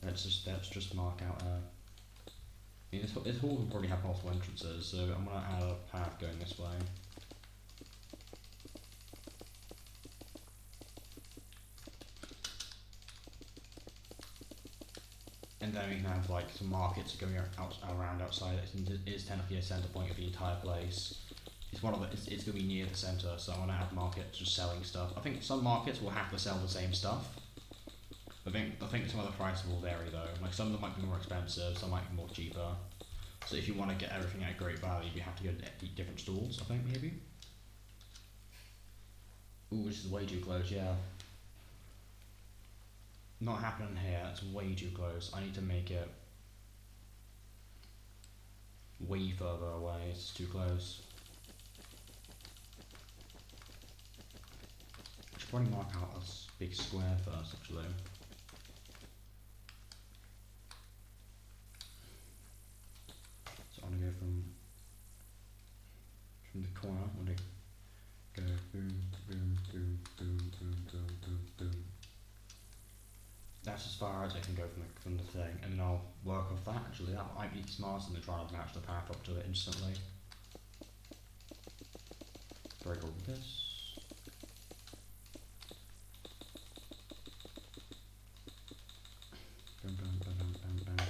Speaker 1: let's just mark out I mean, this hall will probably have multiple entrances, so I'm going to add a path going this way. And then we can have like some markets going around outside. It is technically a centre point of the entire place. It's one of the, it's going to be near the centre, so I want to have markets just selling stuff. I think some markets will have to sell the same stuff. I think some of the prices will vary though. Like some of them might be more expensive, some might be more cheaper. So if you want to get everything at great value, you have to go to different stalls, I think maybe. Ooh, this is way too close, yeah. Not happening here, that's way too close. I need to make it way further away, it's too close. I should probably mark out a big square first actually. So I'm gonna go from the corner, I'm gonna go boom, boom, boom, boom, boom, boom, boom, boom. That's as far as I can go from the thing, and then I'll work off that actually. That might be smarter than trying to match the path up to it instantly. Break all this. Boom, boom, boom, boom, boom, boom.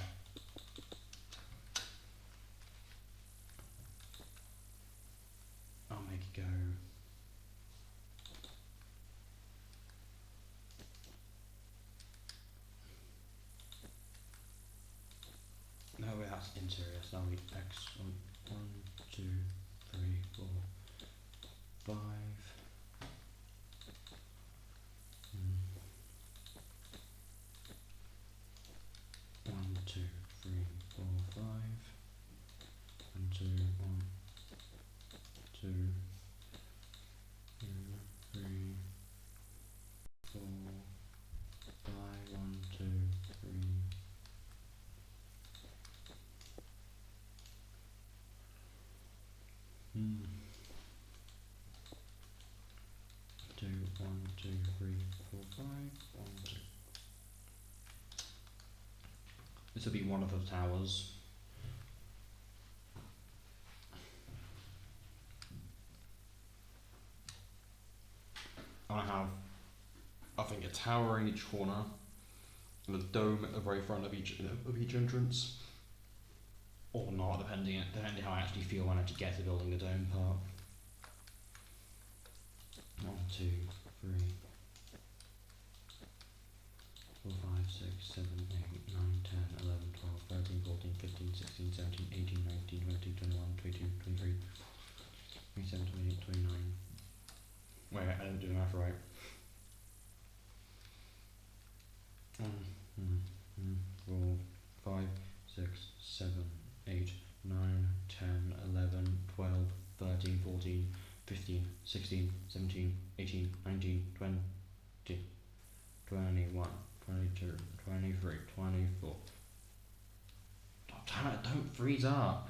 Speaker 1: I'll make it go. No, wait, that's interior, so I'll need X. 1, 2, 3, 4, 5. 1, 2, 3, 4, 5. 1, 2, 1, 2, 3, 4, 5. 1, 2, 3. 2, 1, 2, 3, 4, 5. 1, 2. This will be one of the towers. want to have, I think, a tower in each corner and a dome at the very front of each entrance, or not, depending how I actually feel when I actually get to building the dome part. 1, 2, 3, 4, 5, 6, 7, 8, 9, 10, 11, 12, 13, 14, 15, 16, 17, 18, 19, 20, 21, 22, 23, 27, 28, 29. Wait, I didn't do the math right. 4, 5, 6, 7, 8, 9, 10, 11, 12, 13, 14, 15, 16, 17, 18, 19, 20, 21, 22, 23, 24. Oh, damn it, don't freeze up.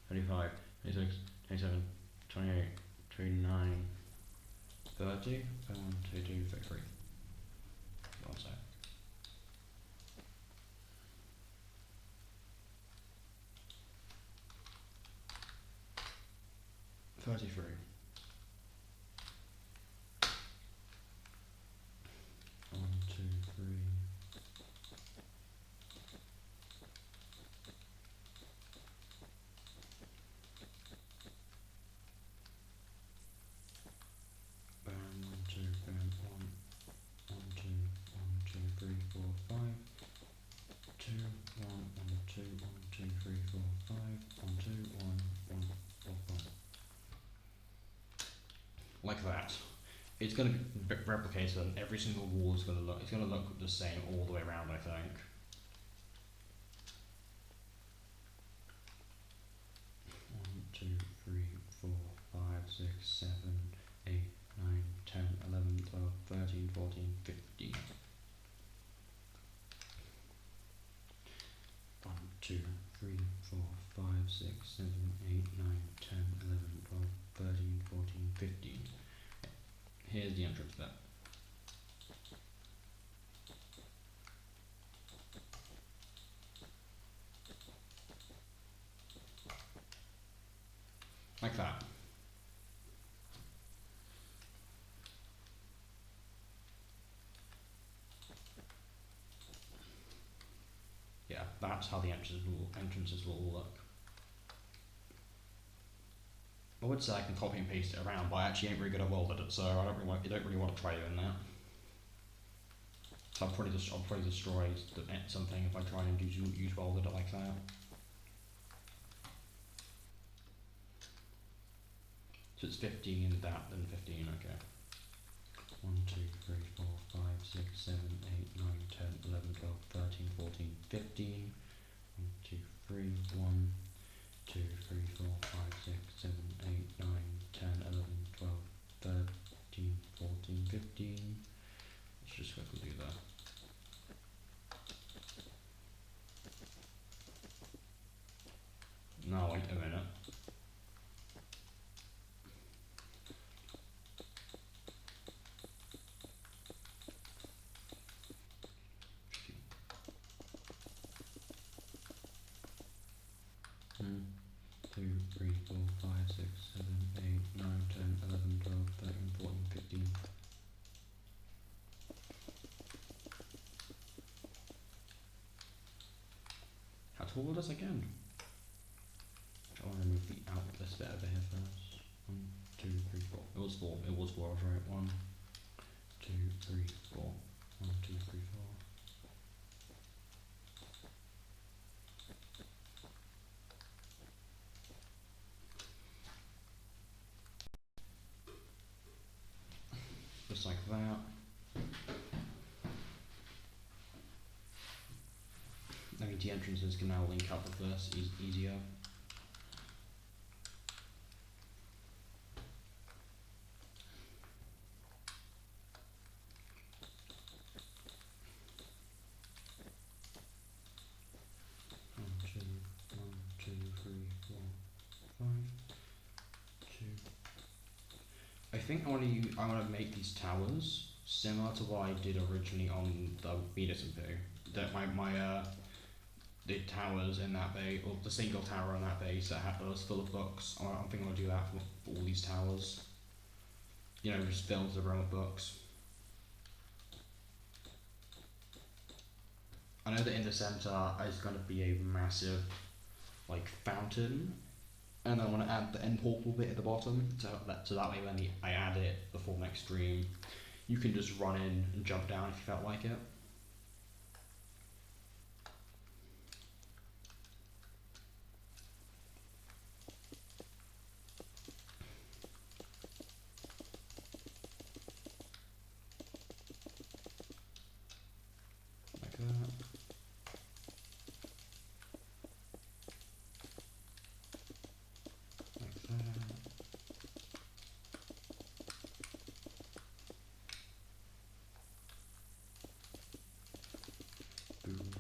Speaker 1: 25, 26, 27, 28, 29, 30, 31, 32, 33. 1 sec. 33. 1, 2, 3. Bam, 1, 2, bam, 1, 1, 2, 1, 2, 3, 4, 5. 2, 1, 1, 2, 1, 2, 3, 4, 5. 1, 2, 1, 1, 4, 5. Like that. It's going to be replicated, and every single wall is going to look. It's going to look the same all the way around, I think. 1, 2, 3, 4, 5, 6, 7, 8, 9, 10, 11, 12, 13, 14, 15. 1, 2, 3, 4, 5, 6, 7, 8, 9, 10, 11, 12, 13, 14, 15. Here's the entrance bit. Like that. Yeah, that's how the entrances will all look. I would say I can copy and paste it around, but I actually ain't very good at welding it, so I don't really want to try doing that. So I'll probably destroy something if I try and use welded it like that. So it's 15 that, then 15, okay. 1, 2, 3, 4, 5, 6, 7, 8, 9, 10, 11, 12, 13, 14, 15. 1, 2, 3, 1, 2, 3, 4, 5, 6, 7, 8, 9, 10, 11, 12, 13, 14, 15. Let's just quickly do that. No, wait a minute. Hmm. 2, 3, 4, 5, 6, 7, 8, 9, 10, 11, 12, 13, 14, 15. How tall is this again? I want to remove the out this bit over here first. 1, 2, 3, 4. It was 4. It was 4, I was right. 1, 2, 3, 4. 1, 2, 3, 4. Just like that. I mean, the entrances can now link up with this easier. One, two, 3, 4, 5, 2. I think I want to make these towers similar to what I did originally on the Medicine Poo. That the towers in that bay, or the single tower in that base that was full of books. I think I'll do that for all these towers. just fills the room with books. I know that in the centre is going to be a massive, like, fountain, and I want to add the end portal bit at the bottom, so that way when I add it before next stream, you can just run in and jump down if you felt like it. Like that. Like that. Boom.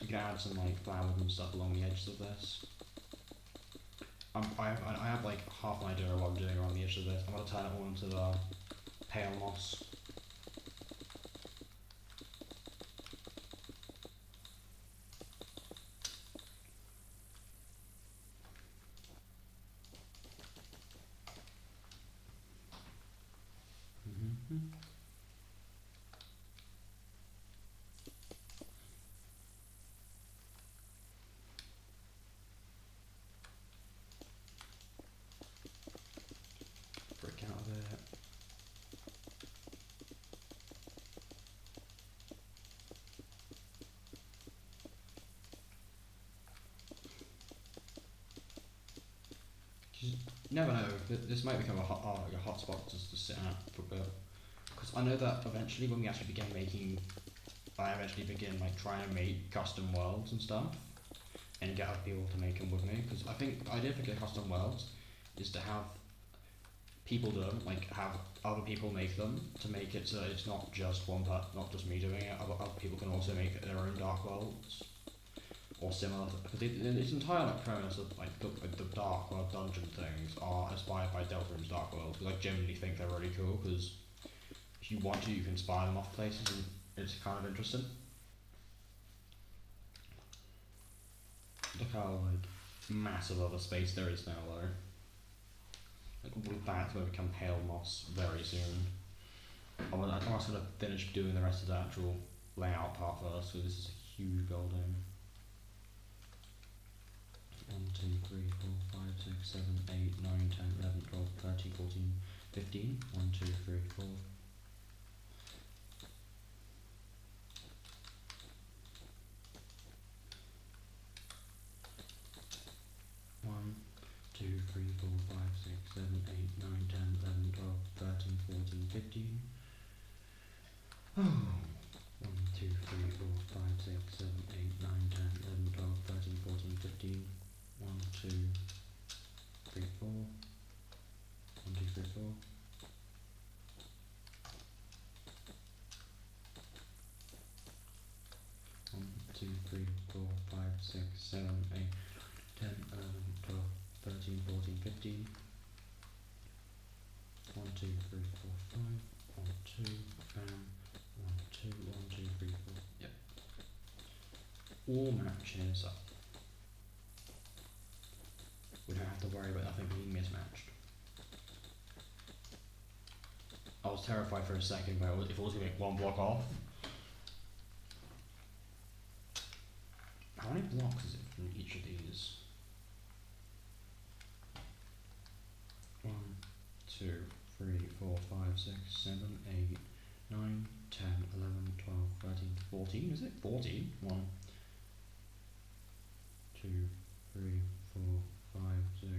Speaker 1: You can add some like flowers and stuff along the edges of this. I have like half an idea of what I'm doing around the edge of this. I'm going to turn it all into the pale moss. Break out of it. You never know. This might become a hot spot just to sit at for a bit. Because I know that eventually, when we actually begin making, I eventually begin like trying to make custom worlds and stuff, and get other people to make them with me. Because I think the idea for custom worlds is to have people do them, like have other people make them to make it so it's not just not just me doing it. Other people can also make their own dark worlds or similar. Because its entire like premise of like the dark world dungeon things are inspired by Deltarum's dark world. Because I genuinely think they're really cool. Because if you want to, you can spy them off places, and it's kind of interesting. Look how like massive of a space there is now, though. Like all of that's going to become pale moss very soon. I'm also going to finish doing the rest of the actual layout part first, so this is a huge building. 1, 2, 3, 4, 5, 6, 7, 8, 9, 10, 11, 12, 13, 14, 15. 1, 2, 3, 4. 1, 2, 3, 4, 5, 6, 7, 8, 9, 10, 11, 12, 13, 14, 15. Oh. 1, 2, 3, 4, 5, 6, 7, 8, 9, 10, 11, 12, 13, 14, 15. 1, 2, 3, 4. 1, 2, 3, 4. 1, 2, 3, 4, 5, 6, 7, 8, 10, 11, 12, 13, 14, 15. 1, 2, 3, 4, 5. 1, 2, 1, 2, 1, 2, 3, 4. Yep. All matches up. We don't have to worry about nothing being mismatched. I was terrified for a second, but if I was going to make one block off. How many blocks is it from each of these? 1, 2, 3, 4, 5, 6, 7, 8, 9, 10, 11, 12, 13, 14, is it? 14? 1, 2, 3, 4, 5, 6,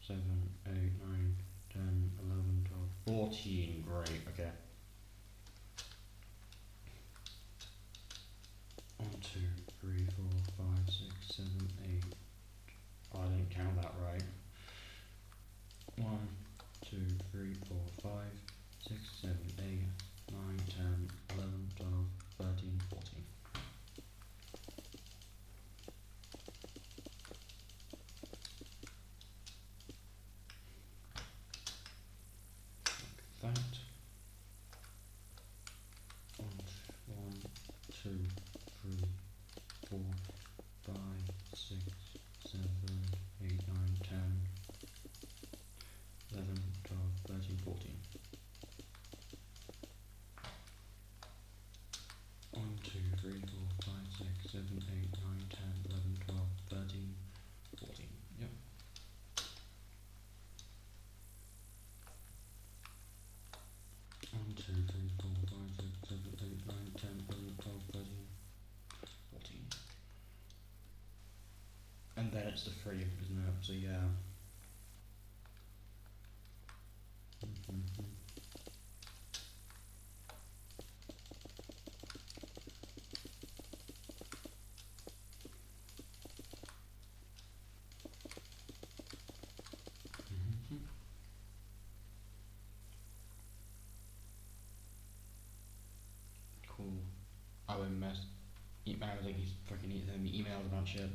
Speaker 1: 7, 8, 9, 10, 11, 12, 14, great, okay. 1, 2, 3, 4, 5, 6, 7, 8. Oh, I didn't count that right. 1, 2, 3, 4, 5, 6, 7, 8, 9, 10, 11, 12, 13, 14. Like that. 1, 2, 3, 4, 5, 6, it's the free, isn't it? So yeah. Cool. I would mess. I was like, he's freaking sending me emails about shit.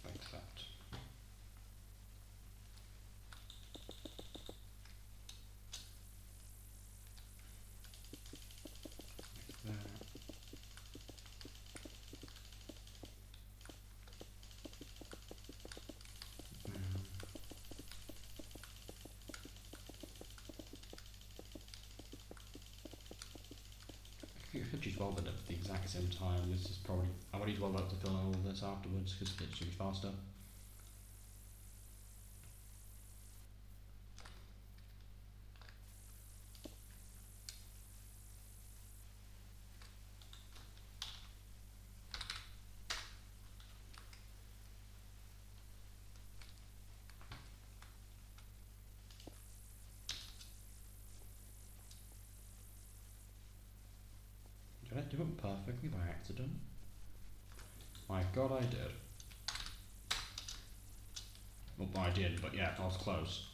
Speaker 1: Accept. There. I could just roll it at the exact same time. This is probably. I would need to roll up to fill all this afterwards because it's too faster. Did I do it perfectly by accident? My god, I did. Well, I did, but yeah, I was close.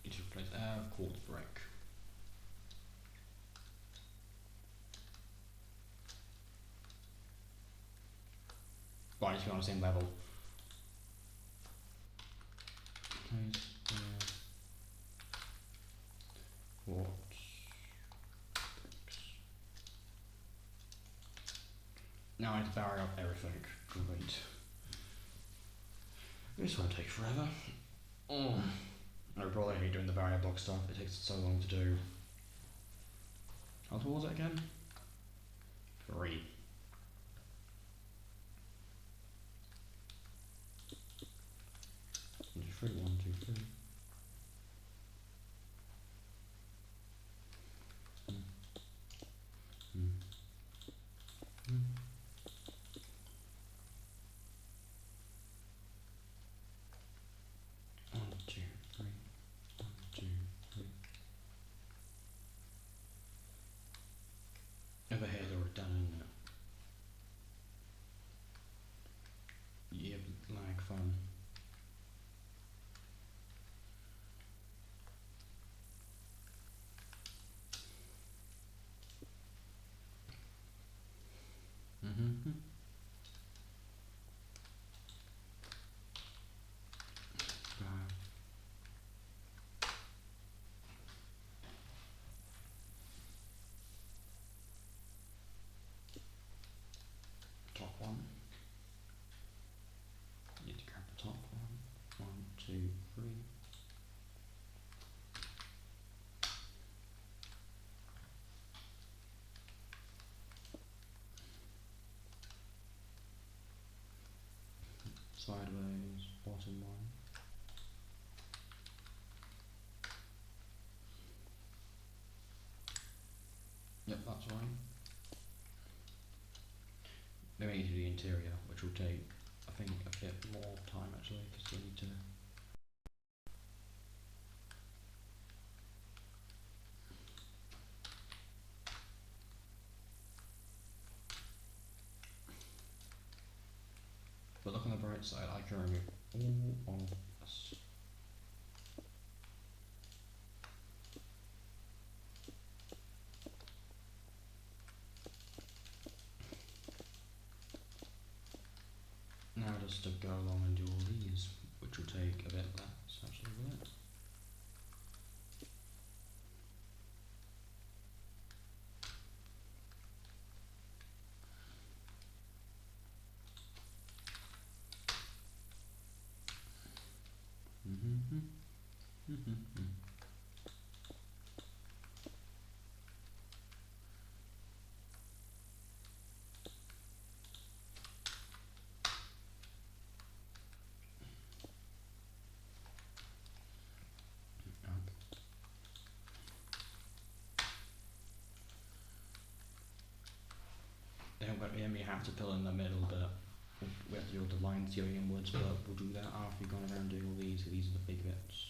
Speaker 1: Need to replace quartz brick. But I need to be on the same level. Place quartz. Now I need to barrier up everything. Great. This won't take forever. I probably hate doing the barrier block stuff. It takes so long to do. How tall was it again? 3. One, 2, 3, 1, 2, 3. One, two, three. 1, 2, 3. Over here, they were done, isn't it? Yeah, lag fun. Top one. Need to grab the top one. 1, 2, 3. Sideways, bottom one. Yep, that's right. Then we need to do the interior, which will take, I think, a bit more time actually, because we need to. bright side, I can remove all of this. Now just to go along and do all these, which will take a bit less, actually, will it? We have to fill in the middle bit. We have to do all the lines going inwards, but we'll do that after we've gone around doing all these. These are the big bits.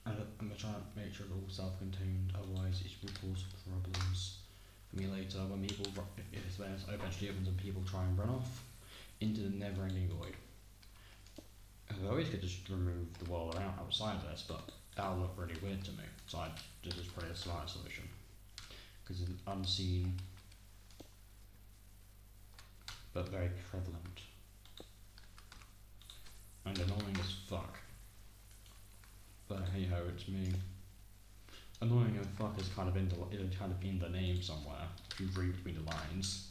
Speaker 1: And I'm trying to make sure it's all self-contained, otherwise it will cause problems for me later when people, if this eventually opens and people try and run off into the never-ending void. I always could just remove the wall around outside of this, but that'll look really weird to me. So this is probably a smart solution, because it's unseen but very prevalent and annoying as fuck. But hey ho, it's me. Annoying and fuck is kind of in the name somewhere. If you read between the lines.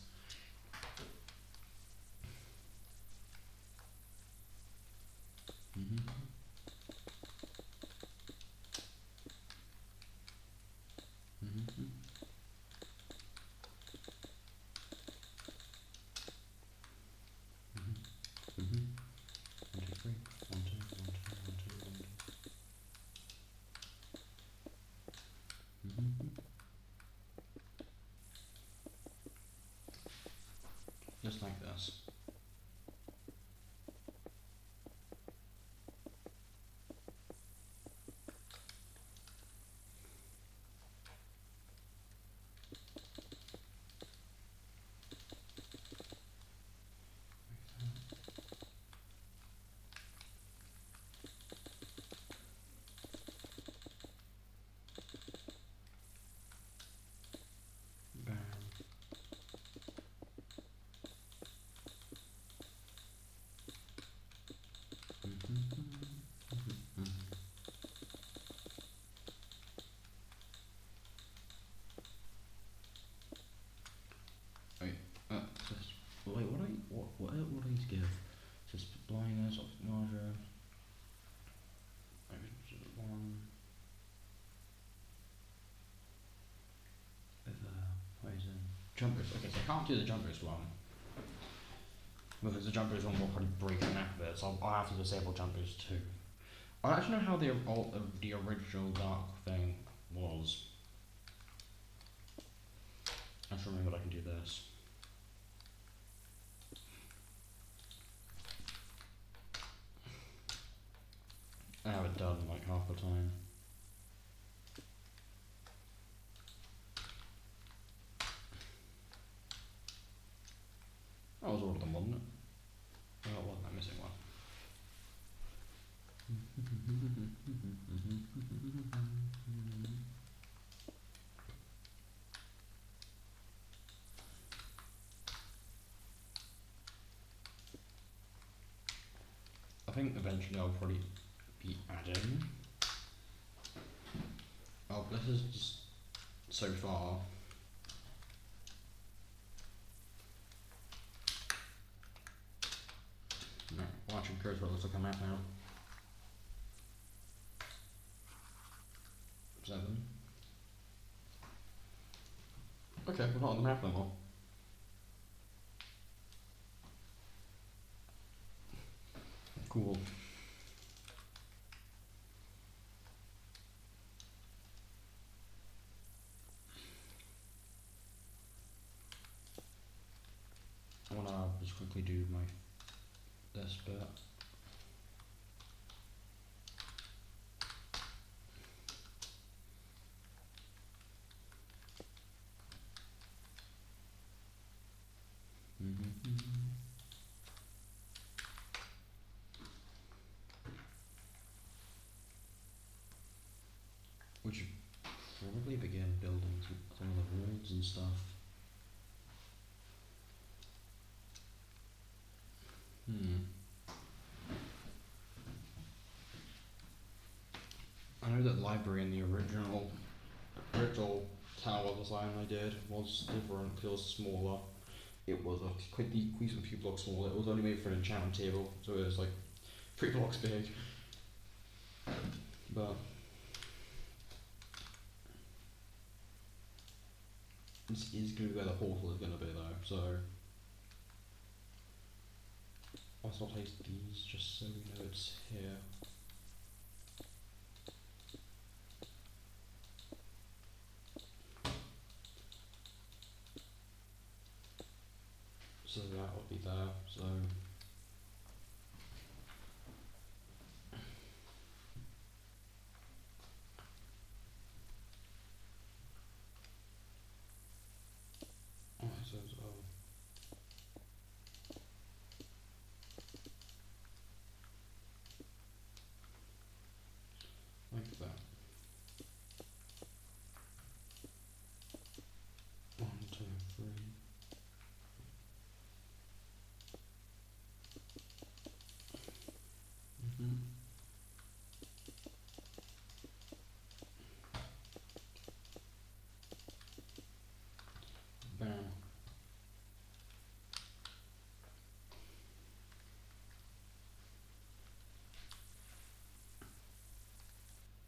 Speaker 1: Just like this. Wait, what do these give? Just blindness, nausea. One. Poison. Jumpers. Okay, so I can't do the jumpers one. Because the jumpers one will probably break the neck of it, so I'll have to disable jumpers too. I don't actually know how the original dark thing was. I just remember that I can do this. I have it done like half the time. That was all of them, wasn't it? Oh, it wasn't, I'm missing one. I think eventually I'll probably be adding. Oh, this is just so far. No, watching curves what it looks like a map now. 7. Okay, we're not on the map anymore. Cool. I wanna just quickly do this bit. probably begin building some of the walls and stuff. I know that library in the original tower design I did was different because it was smaller. It was a few blocks smaller. It was only made for an enchantment table, so it was like 3 blocks big. But this is going to be where the portal is going to be though, so I'll place these just so we know it's here. So that will be there, so like that. 1, 2, 3. Bam.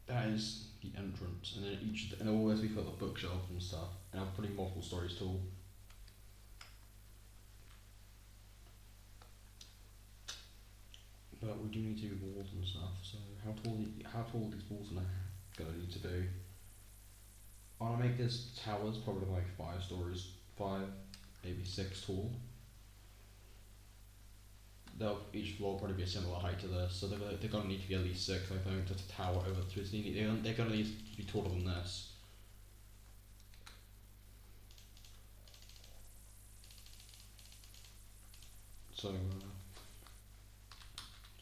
Speaker 1: That is the entrance, and then and always we put the bookshelf and stuff, and I'm putting multiple stories too. But we do need to do walls and stuff. So how tall these walls are gonna need to be? I wanna make this towers probably like 5 stories, 5, maybe 6 tall. They'll each floor probably be a similar height to this, so they're gonna need to be at least 6. I think to tower over the they're gonna need to be taller than this. So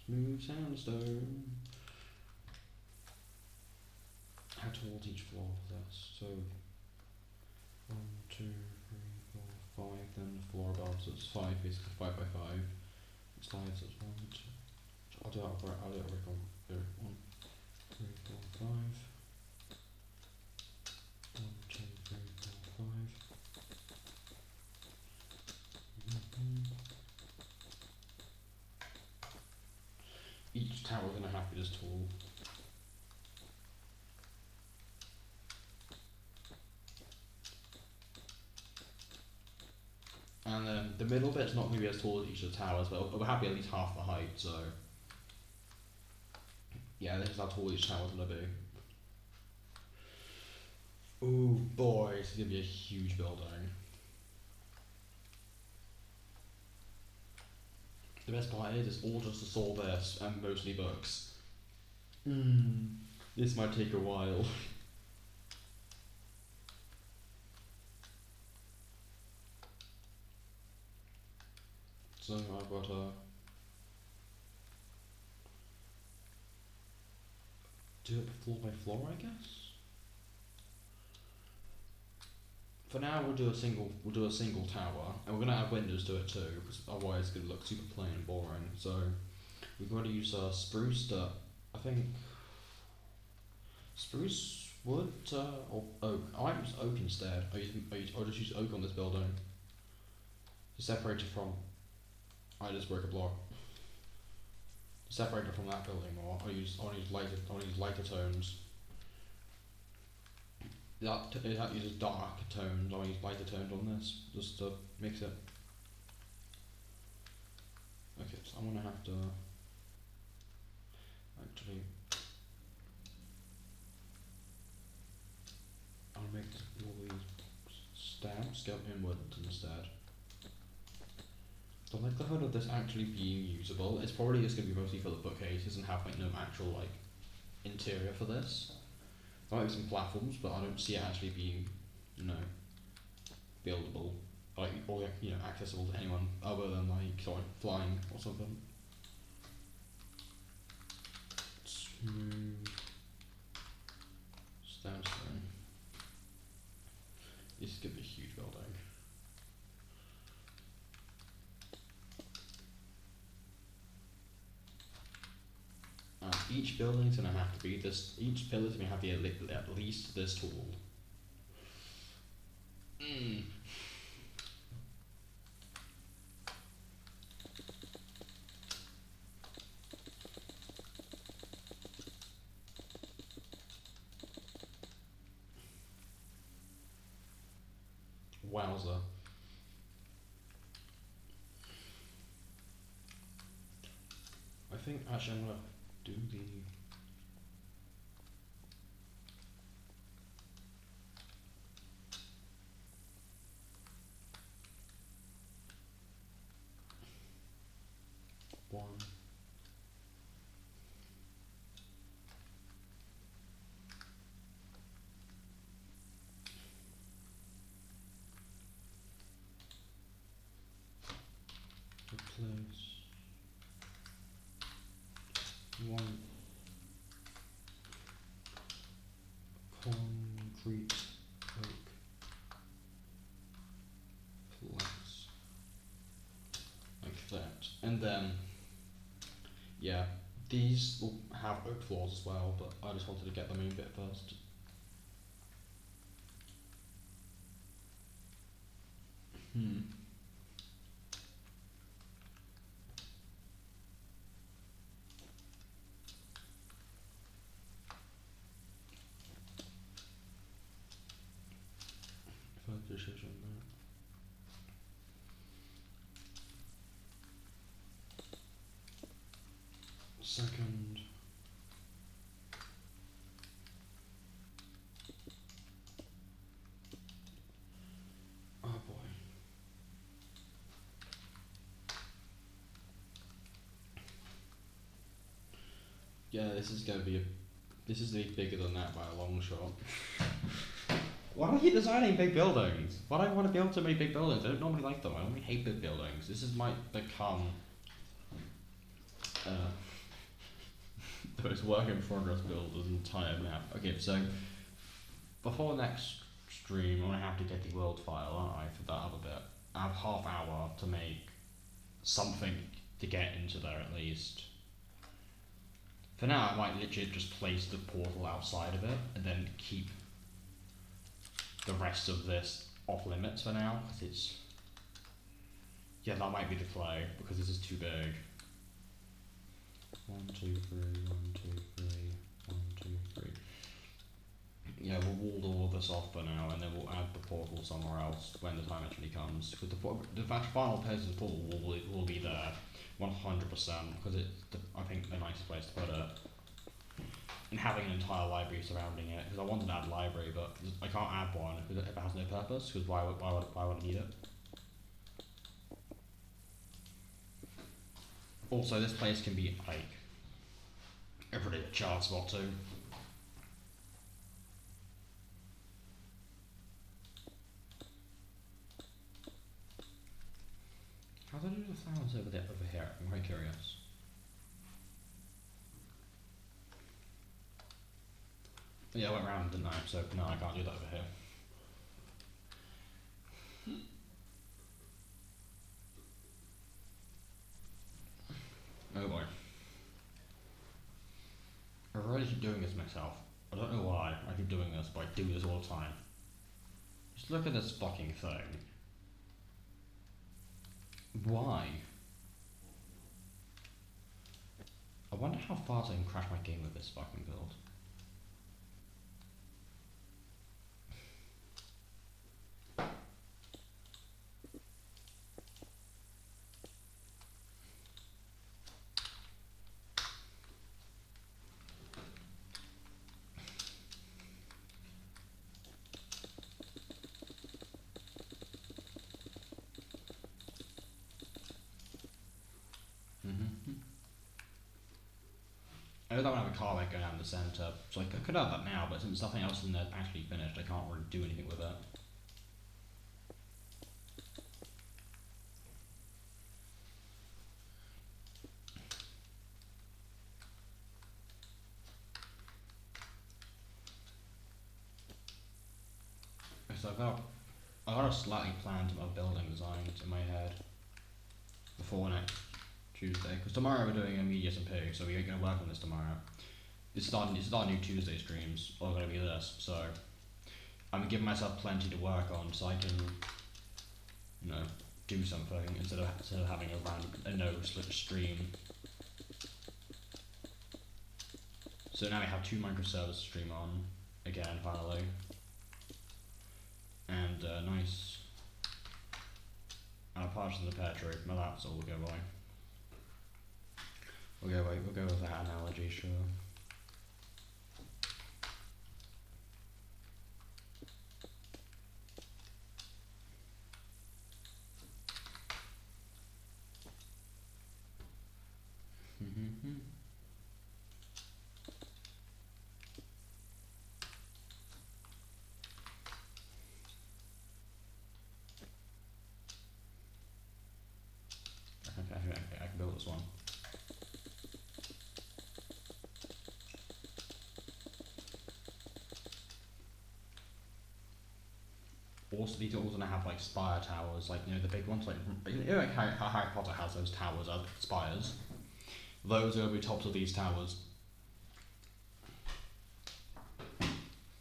Speaker 1: smooth sandstone. How tall is each floor for this? So 1, 2, 3, 4, 5. Then the floor above, so it's 5, basically 5 by 5. Slides as 1, 2. I'll do it there. 1, 2, 4, 5. 1, 2, 3, 4, 5. Each tower is gonna have to be this tall. And then the middle bit's not going to be as tall as each of the towers, but it'll have to be at least half the height, so yeah, this is how tall each tower's going to be. Ooh boy, this is going to be a huge building. The best part is it's all just to solve this and mostly books. This might take a while. So I've got do it floor by floor, I guess. For now, we'll do a single tower, and we're gonna add windows to it too, because otherwise it's gonna look super plain and boring. So we're going to use spruce to, I think, spruce wood or oak. I might use oak instead. I'll just use oak on this building to separate it from. I just break a block. To separate it from that building more. I'll use lighter tones. That uses dark tones. I'll use lighter tones on this just to mix it. Okay, so I'm gonna have to actually. I'll make all these stamps go inwards instead. The likelihood of this actually being usable is probably just going to be mostly for the bookcases and have like no actual like interior for this. There might be some platforms, but I don't see it actually being, buildable, like or accessible to anyone other than like flying or something. Smooth sandstone. each building's gonna have to be this. Each pillar's gonna have to be at least this tall. Mm. Wowzer. I think actually I'm gonna do the. One. Replace. One. Concrete. Oak. Planks. Like that. And then. Yeah. These will have oak floors as well, but I just wanted to get the main bit first. Hmm. First decision there. Second. Oh boy. Yeah, this is gonna be this is gonna be bigger than that by a long shot. Why do I keep designing big buildings? Why do I want to build so many big buildings? I don't normally like them. I only hate big buildings. This is might become the most work in progress build of the entire map. Okay, so before next stream, I'm gonna have to get the world file, aren't I, for that other bit? I have half hour to make something to get into there at least. For now, I might literally just place the portal outside of it and then keep the rest of this off limits for now, because it's. Yeah, that might be the clay, because this is too big. 1, 2, 3, 1, 2, 3, 1, 2, 3. Yeah, we'll wall all of this off for now, and then we'll add the portal somewhere else when the time actually comes. Because the final place of the portal will be there, 100%, because it's, I think, the nicest place to put it. And having an entire library surrounding it, because I wanted to add a library, but I can't add one if it has no purpose, because why would I need it? Also, this place can be, like, a pretty charred spot too. How do I do the flowers over here? I'm quite curious. Yeah, I went round, didn't I? So, no, I can't do that over here. Oh boy. I really keep doing this myself. I don't know why I keep doing this, but I do this all the time. Just look at this fucking thing. Why? I wonder how fast I can crash my game with this fucking build. I know that I have a car like going down the centre, so I could have that now, but since nothing else in there actually finished, I can't really do anything with it. So I've got a slightly planned building designs in my head before next Tuesday, because tomorrow we're doing a media SMP, so we ain't gonna work on this tomorrow. It's not new Tuesday streams, or gonna be this, so I'm giving myself plenty to work on, so I can, you know, do something instead of having a no stream. So now we have 2 microservices to stream on again finally, and nice. And a partial in the pear tree. Well, that's all we'll go by. We'll go with that analogy, sure. I can build this one. Also, these are all gonna have like spire towers, like, you know, the big ones, like, you know, like how Harry Potter has those towers, spires. Those are gonna be tops of these towers.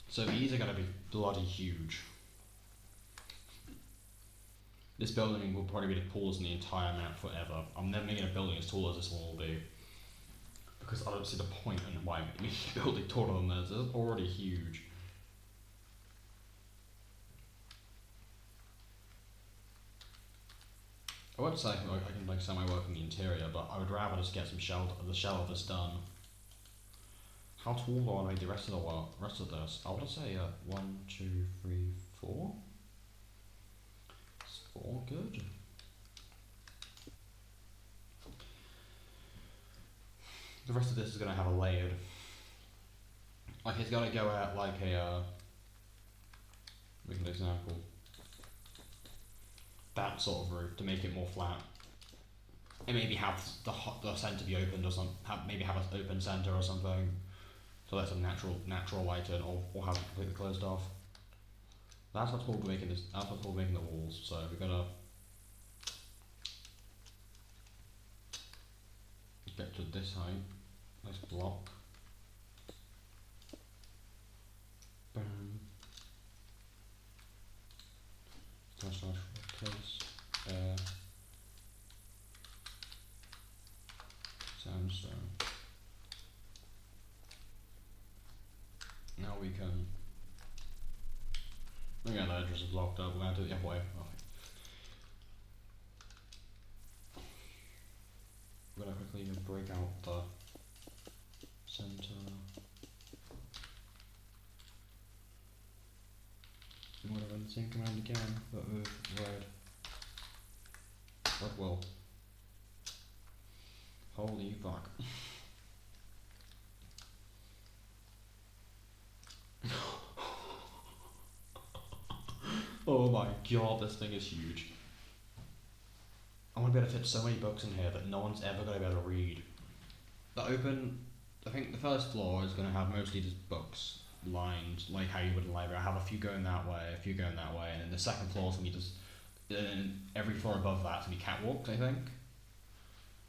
Speaker 1: So these are gonna be bloody huge. This building will probably be the tallest in the entire map forever. I'm never making a building as tall as this one will be, because I don't see the point in why I'm making a building taller than this. It's already huge. I would say like, I can like semi-work in the interior, but I would rather just get some the shell of this done. How tall are they the rest of this? I would say 1, 2, 3, 4. It's 4 good. The rest of this is gonna have a layered. Like it's gonna go out like a make an example. That sort of roof to make it more flat. And maybe have the centre be opened or something. Maybe have an open centre or something. So that's a natural light in, or have it completely closed off. That's what's called making this. That's what's called making the walls. So we're gonna get to this height. Nice block. Boom. Slash replace sandstone. Now we can. Again, the address is locked up. We're gonna do it the other way. We're gonna quickly break out the center. And we're gonna run the same command again, but with red. What will? Holy fuck. Oh my god, this thing is huge. I want to be able to fit so many books in here that no one's ever going to be able to read. I think the first floor is going to have mostly just books lined, like how you would in a library. I have a few going that way, a few going that way, and then the second floor is going to be just, and every floor above that is going to be catwalks, I think.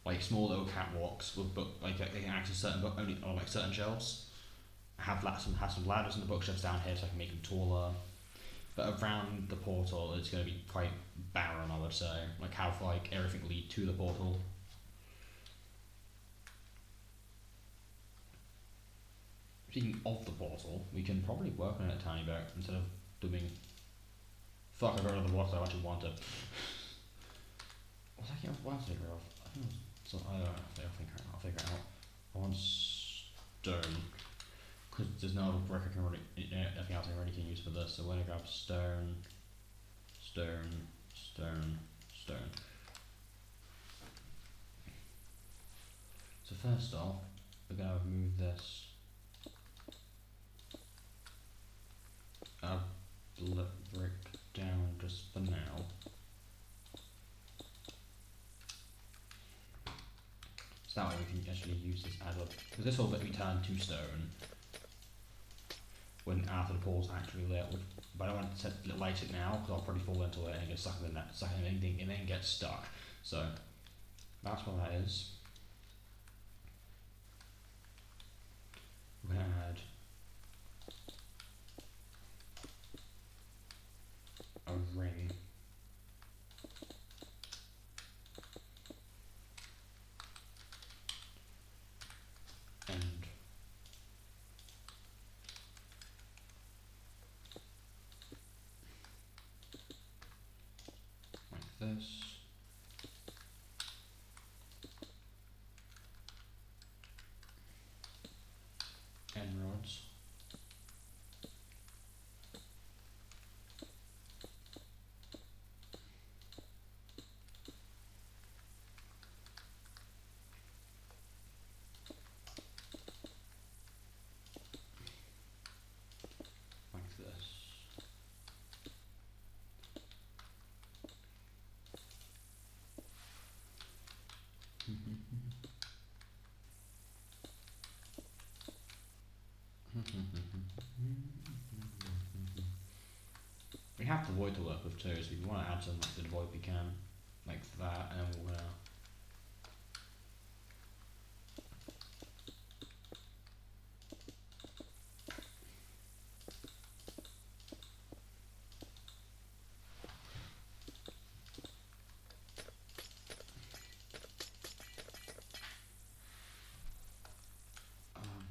Speaker 1: Like small little catwalks with like they can access certain book only or like certain shelves. Have some ladders in the bookshelves down here so I can make them taller. But around the portal, it's going to be quite barren, I would say. Like have like everything lead to the portal. Speaking of the portal, we can probably work on it a tiny bit instead of doing. Fuck! I got rid of the water I actually wanted. Was I getting what else did I get rid of? I think it was. So I don't know. I'll figure it out. I want stone. Because there's no other brick I can really, nothing else I really can use for this, so we're gonna grab stone, stone, stone, stone. So first off, we're gonna move this brick down just for now. So that way we can actually use this as a, because this will be turned to stone when after the pool's actually lit, but I don't want to light it now because I'll probably fall into it and get stuck in that, and then get stuck. So That's what that is. We're gonna add a ring. And like this. End rods. Like this. We have the void to work with too, so if you want to add something to the void we can. Like that, and then we're gonna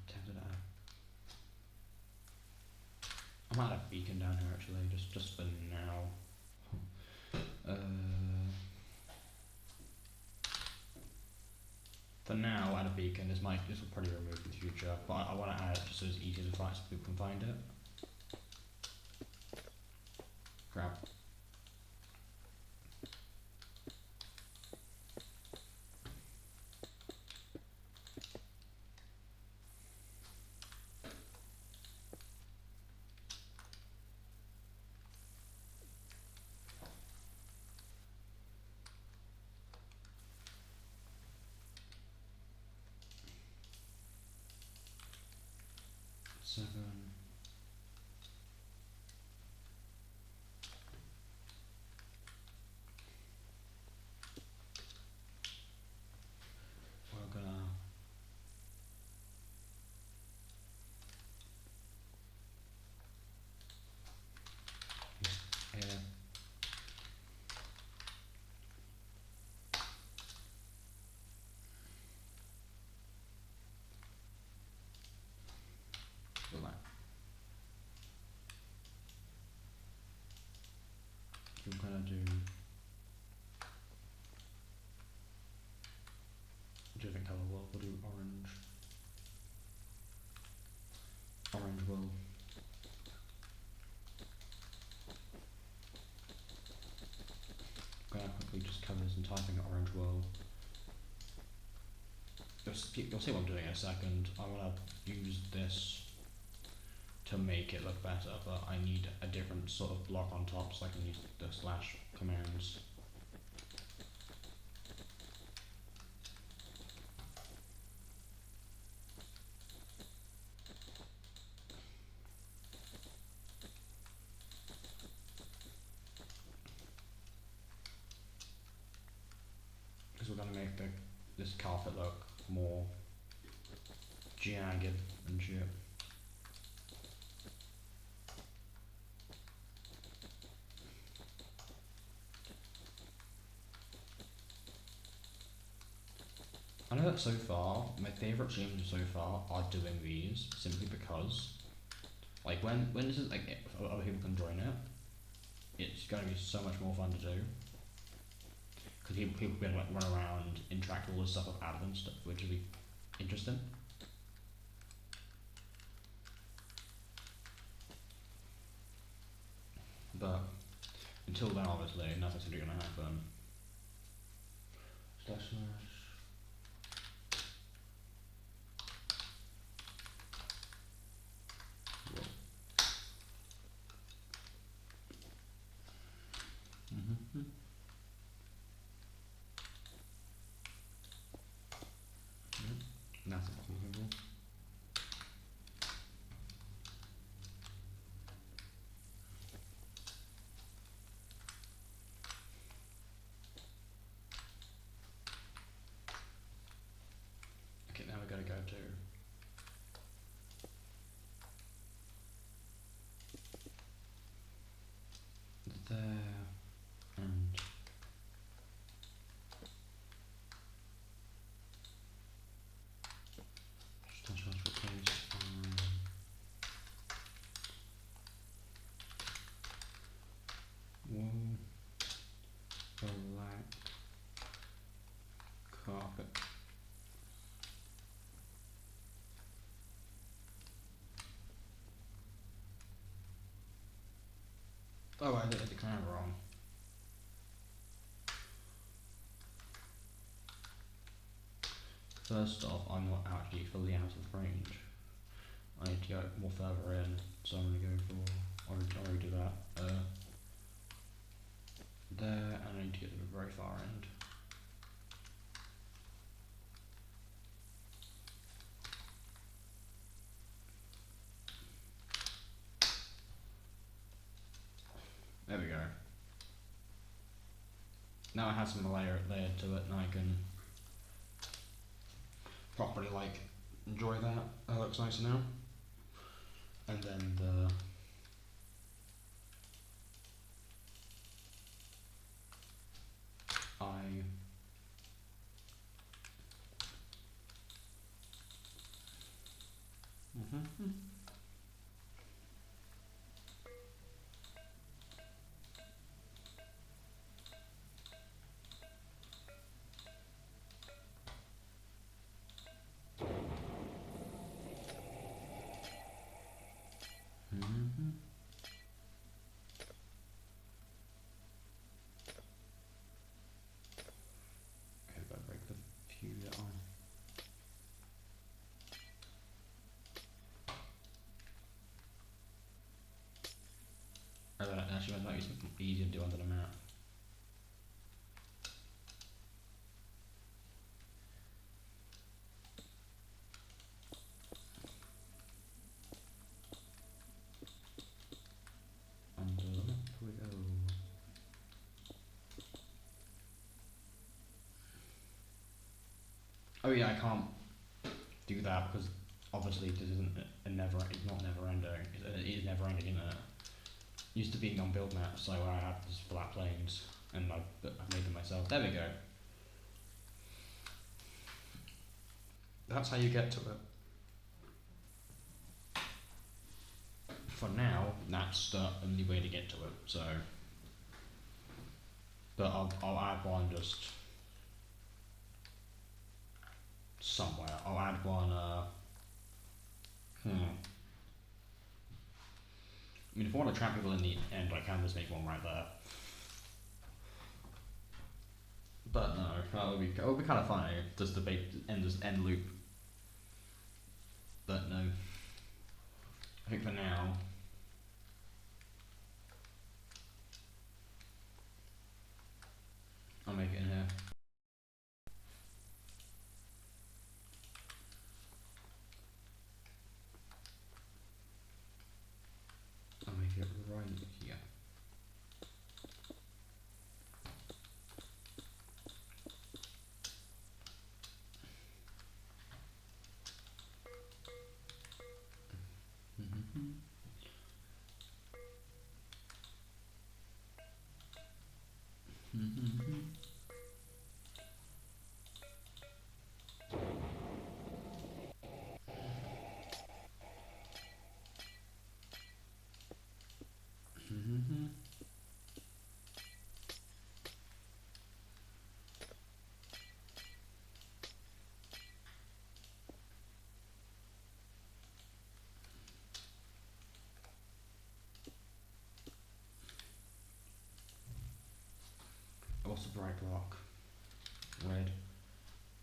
Speaker 1: tempted to add. I might add a beacon down here actually, just for now. For now, add a beacon. This will probably remove in the future, but I want to add it just so it's easier to find, so people can find it. Crap. Seven. We're gonna here. Do that. We're gonna do different colour wool. We'll do orange. Orange wool. Gonna quickly just cover this and typing orange wool. You'll see what I'm doing in a second. I want to use this to make it look better, but I need a different sort of block on top so I can use the slash commands. Because we're going to make this carpet look more jagged and shit. I know that so far, my favourite streams so far are doing these, simply because, like, when this is, like, other people can join it, it's going to be so much more fun to do. Because people can, like, run around, interact with all this stuff with add and stuff, which would be interesting. But until then, obviously, nothing's really going to happen. Slash. Nothing's movable. Oh, I did the camera wrong. First off, I'm not actually fully out of range. I need to go more further in, so I'm gonna go for. I already do that. There, and I need to get to the very far end. There we go. Now I have some layer to it, and I can properly enjoy that. That looks nice now. And then the eye. Mm-hmm. Mm-hmm. Okay, better break the few that on. Oh, that actually might be easier to do under the map. Under the map we go. Oh yeah, I can't do that because obviously this isn't a never. It's not never ending. It is never ending, isn't it? Used to being on build maps, so I have these flat planes, and I've made them myself. There we go. That's how you get to it. For now, that's the only way to get to it. So, but I'll add one just somewhere. I'll add one. I mean, if I want to trap people in the end, I can just make one right there. But no, that would be kind of funny. Just the end loop. But no. I think for now. I'll make it in here. I'll make it right here. Mm-hmm. Mm-hmm. Mm-hmm. What's the bright block? Red.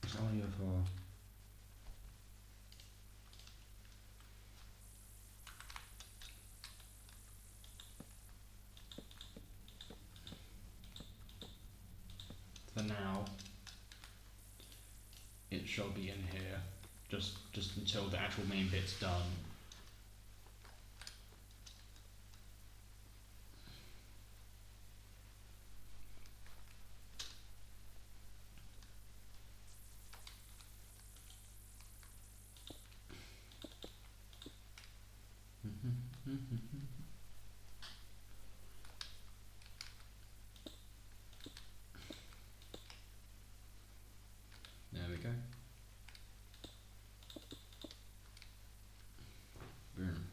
Speaker 1: It's only for. For now, it shall be in here, just until the actual main bit's done. There we go. Boom.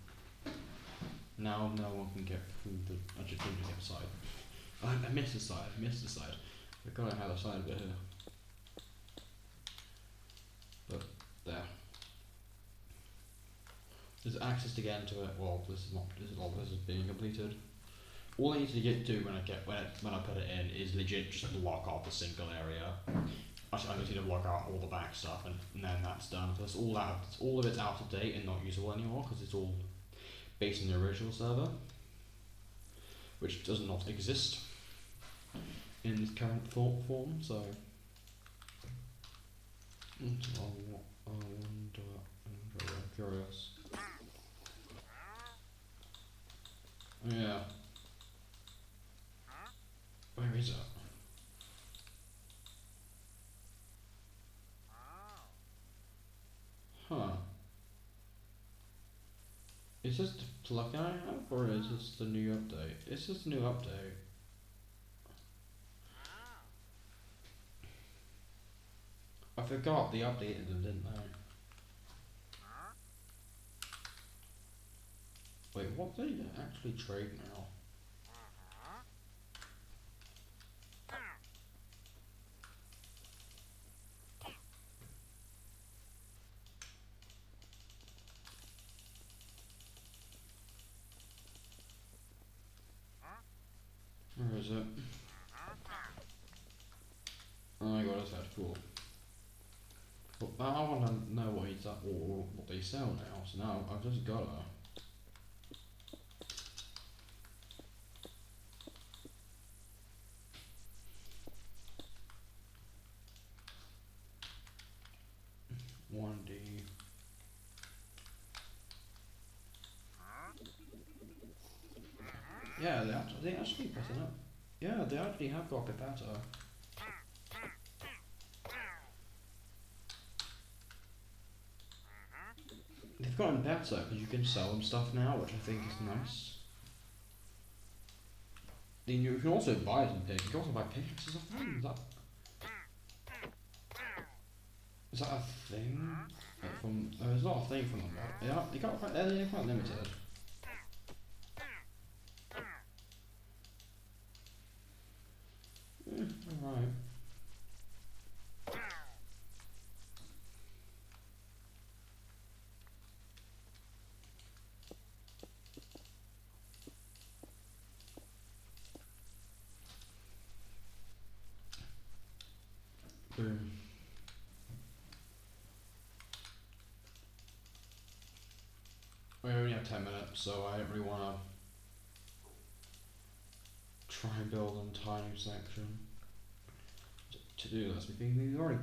Speaker 1: Now no one can get through the. I just through the other side. I missed the side. I missed the side. I gotta have a side bit here. But there. There's access to get into it. Well, this is not. This is all. This is being completed. all I need to do when I put it in is legit just block off a single area. Actually, I just need to block out all the back stuff, and then that's done. Because all of it's out of date and not usable anymore because it's all based on the original server, which does not exist in its current form. So, I'm curious. Yeah. Where is it? Huh. Is this the plugin I have, or is this the new update? Is this the new update? I forgot they updated them, didn't they? Wait, what do they actually trade now? Where is it? Oh my god, that's cool. But I want to know what he's at or what they sell now, so now I've just gotta. One D. Yeah, they actually better up. Yeah, they actually have got a bit better. They've gotten better because you can sell them stuff now, which I think is nice. Then you can also buy them pigs. You can also buy pickaxes off them. Is that a thing? Like from there's not a thing from them. But they're quite limited. Alright. Boom. We only have 10 minutes, so I don't really want to try and build an entire new section. To do this, we've already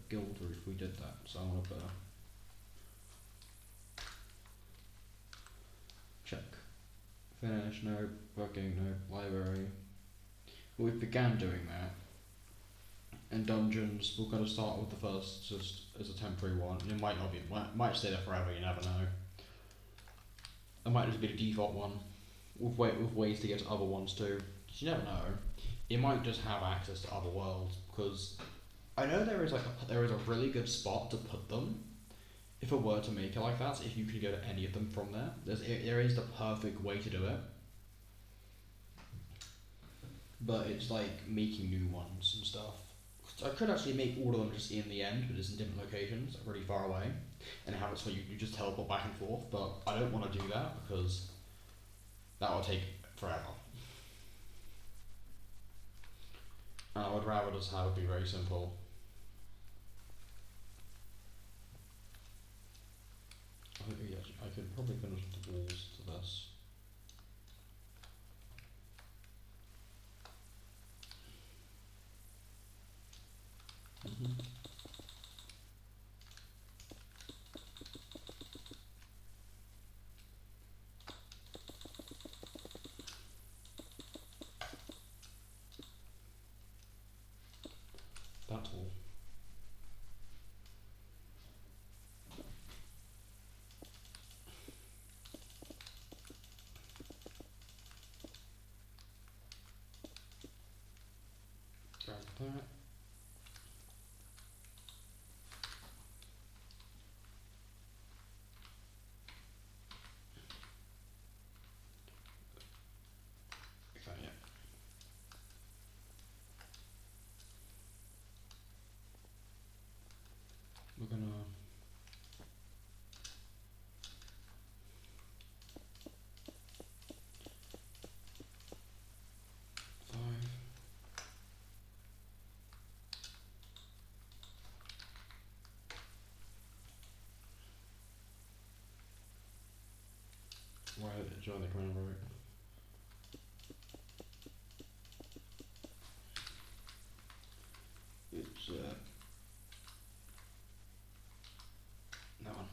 Speaker 1: guild roof, we did that, so I want to check. Finish, no, working, no, library. We began doing that. And dungeons, we're going to start with the first just as a temporary one. It might not be, might stay there forever, you never know. It might just be the default one, with ways to get to other ones too. You never know. It might just have access to other worlds, because I know there is a really good spot to put them. If it were to make it like that, if you could go to any of them from there, there is the perfect way to do it. But it's like making new ones and stuff. I could actually make all of them just in the end, but just in different locations, like really far away, and have it so you just teleport back and forth. But I don't want to do that because that will take forever. And I would rather just have it be very simple. I could probably finish the walls to this. That's all. Grab that. Okay, yeah. We're gonna. Why join the command right? It's that one.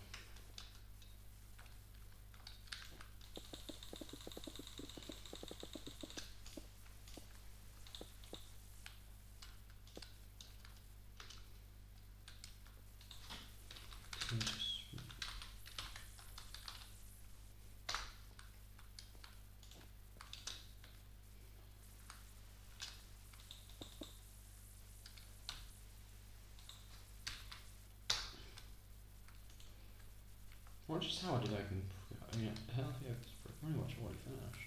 Speaker 1: What just how did I can? I mean, hell yeah, it's pretty much already finished.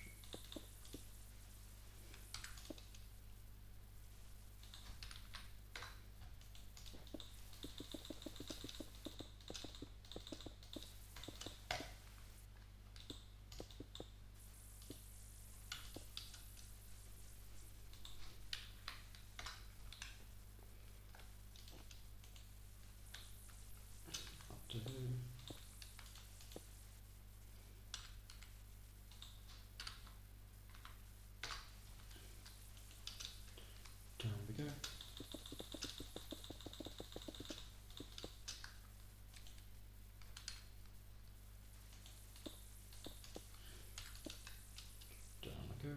Speaker 1: Up to who? Down we go. Down we go.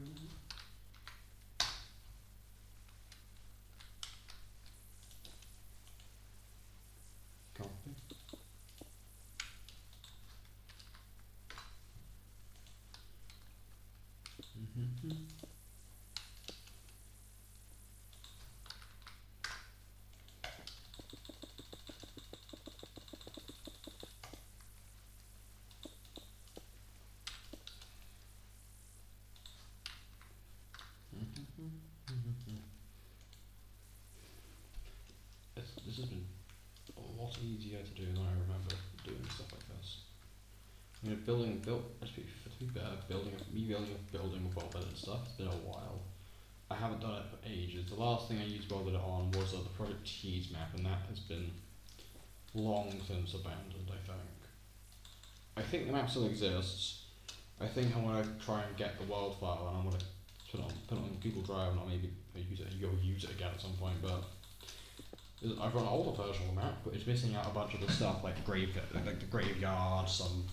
Speaker 1: Copy. Mm-hmm. 'This has been a lot easier to do than I remember doing stuff like this. I mean, let's be fair, building a World and stuff, it's been a while. I haven't done it for ages. The last thing I used World on was the Project Cheese map, and that has been long since abandoned, I think. I think the map still exists. I think I'm gonna try and get the world file, and I'm gonna put it on Google Drive, and I'll maybe use it again at some point. But I've got an older version of the map, but it's missing out a bunch of the stuff like the graveyard, some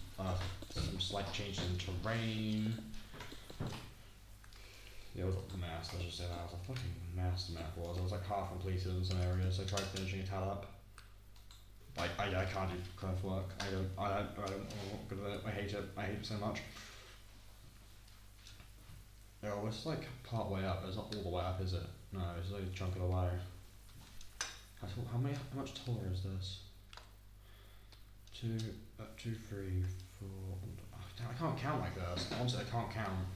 Speaker 1: slight changes in terrain. The old master just said that was a fucking master map was. I was like half completed in some areas. I tried finishing it up. I can't do curve work. I don't want good at it. I hate it. I hate it so much. Oh, it's like part way up. It's not all the way up, is it? No, it's like a chunk of the way. How much taller is this? 2, 2, 3, 4. I can't count like this. Honestly, I can't count.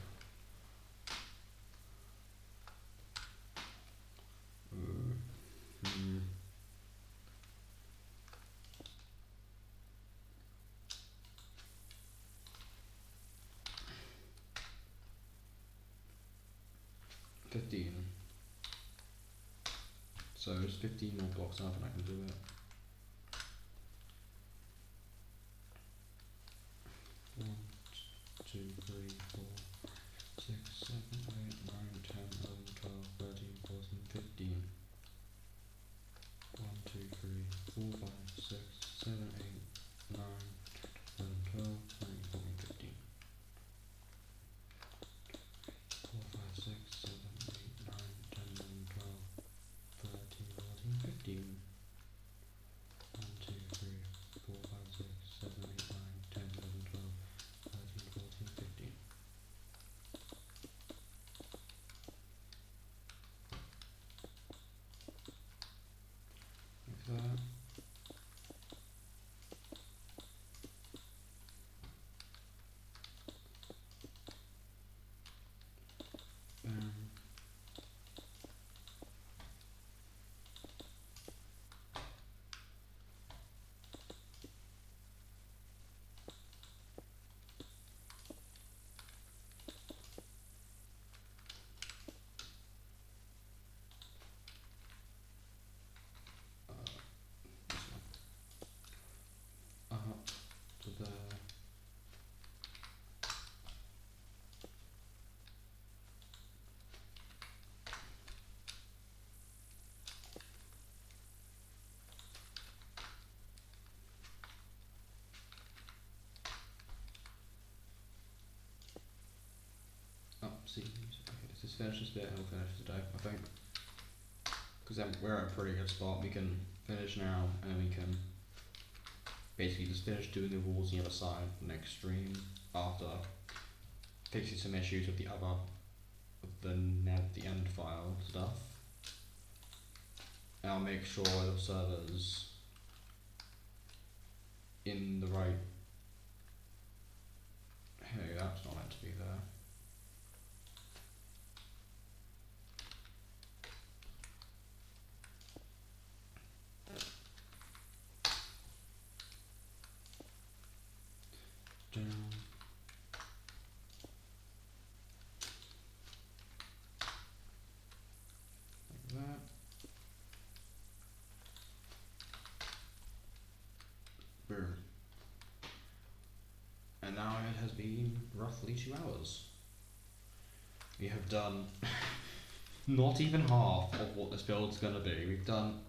Speaker 1: 15. So it's 15 more blocks up and I can do it. 1, 2, 3, 4, 6, 7, 8, 9, 10, 11, 12, 13, 14, 15. 1, 2, 3, 4, 5, 6, 7, 8, 9, 11, 12, 13, 14, 15. 4, 5, 6, 7, 8, 9, 10, 11, 12, 13, 14, 15. 1, 2, 3, 4, 5, 6, 7, 8, 9, 10, 11, 12, 13, 14, 15. Like that. see. Okay, let's just finish this bit and we'll finish today, I think. Because then we're at a pretty good spot. We can finish now and we can basically just finish doing the walls on the other side next stream after fixing some issues with the other, with the end file stuff. And I'll make sure the server's in the right. Hey, that's not meant to be there. Down. Like that. Boom. And now it has been roughly 2 hours. We have done not even half of what this build's gonna be. We've done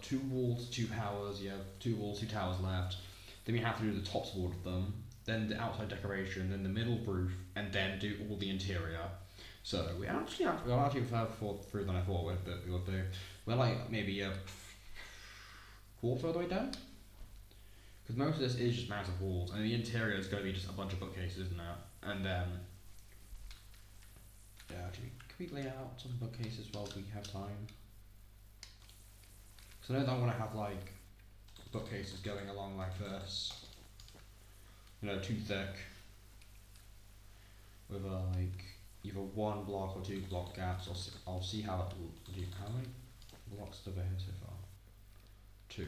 Speaker 1: 2 walls, 2 towers. You have 2 walls, 2 towers left. Then we have to do the tops of all of them. Then the outside decoration. Then the middle roof, and then do all the interior. So we're actually further through than I thought we would do. We're like maybe a quarter of the way down. Because most of this is just massive walls, and the interior is going to be just a bunch of bookcases, isn't it? And then, yeah, can we lay out some bookcases while we have time? Because I don't want to have like bookcases going along like this, you know, too thick, with like either 1 block or 2 block gaps. I'll see how it will do. How many blocks do we have so far? 2.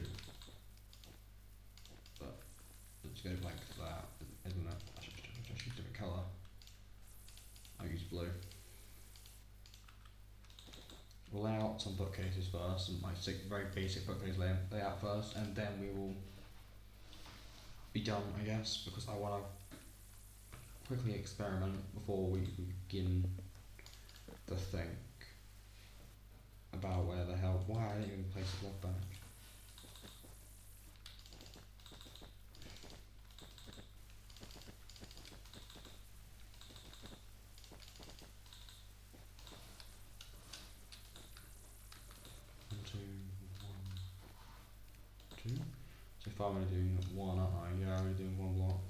Speaker 1: Let's go like that, isn't it? I should use a different colour. I'll use blue. We'll lay out some bookcases first, and like very basic bookcase lay out first, and then we will be done, I guess, because I want to quickly experiment before we begin to think about why I didn't even place a block bench. So if I'm only doing 1, aren't I? Yeah, I'm only doing 1 block.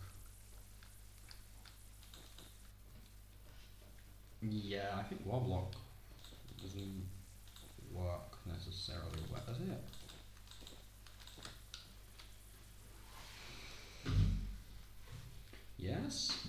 Speaker 1: Yeah, I think 1 block doesn't work necessarily well, does it? Yes?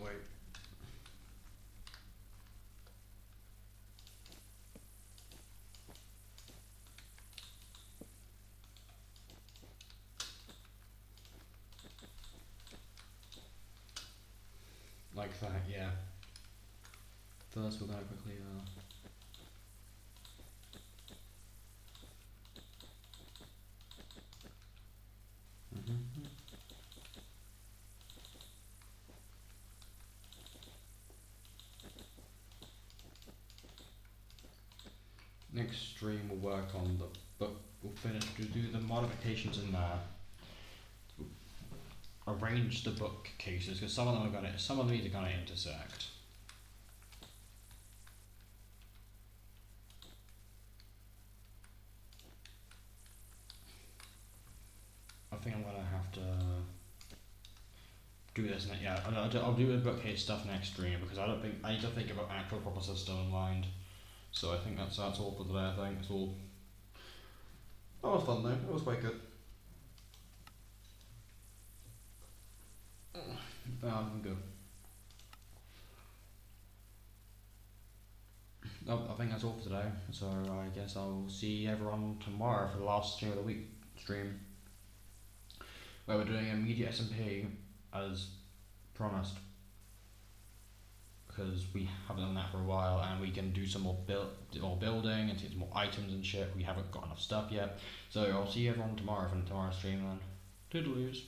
Speaker 1: Wait. Like that, yeah. First we're gonna quickly next stream we'll work on the book. We'll finish to do the modifications in there. Arrange the bookcases because some of these are gonna intersect. I think I'm gonna have to do this next. Yeah, I'll do the bookcase stuff next stream because I need to think about actual proper system in mind. So I think that's all for today. I think it's all. That was fun though. It was quite good. I'm good. I think that's all for today. So I guess I'll see everyone tomorrow for the last stream of the week stream, where we're doing immediate SMP as promised, because we haven't done that for a while, and we can do some more building and see some more items and shit. We haven't got enough stuff yet. So I'll see everyone tomorrow for tomorrow's stream then. Toodaloos.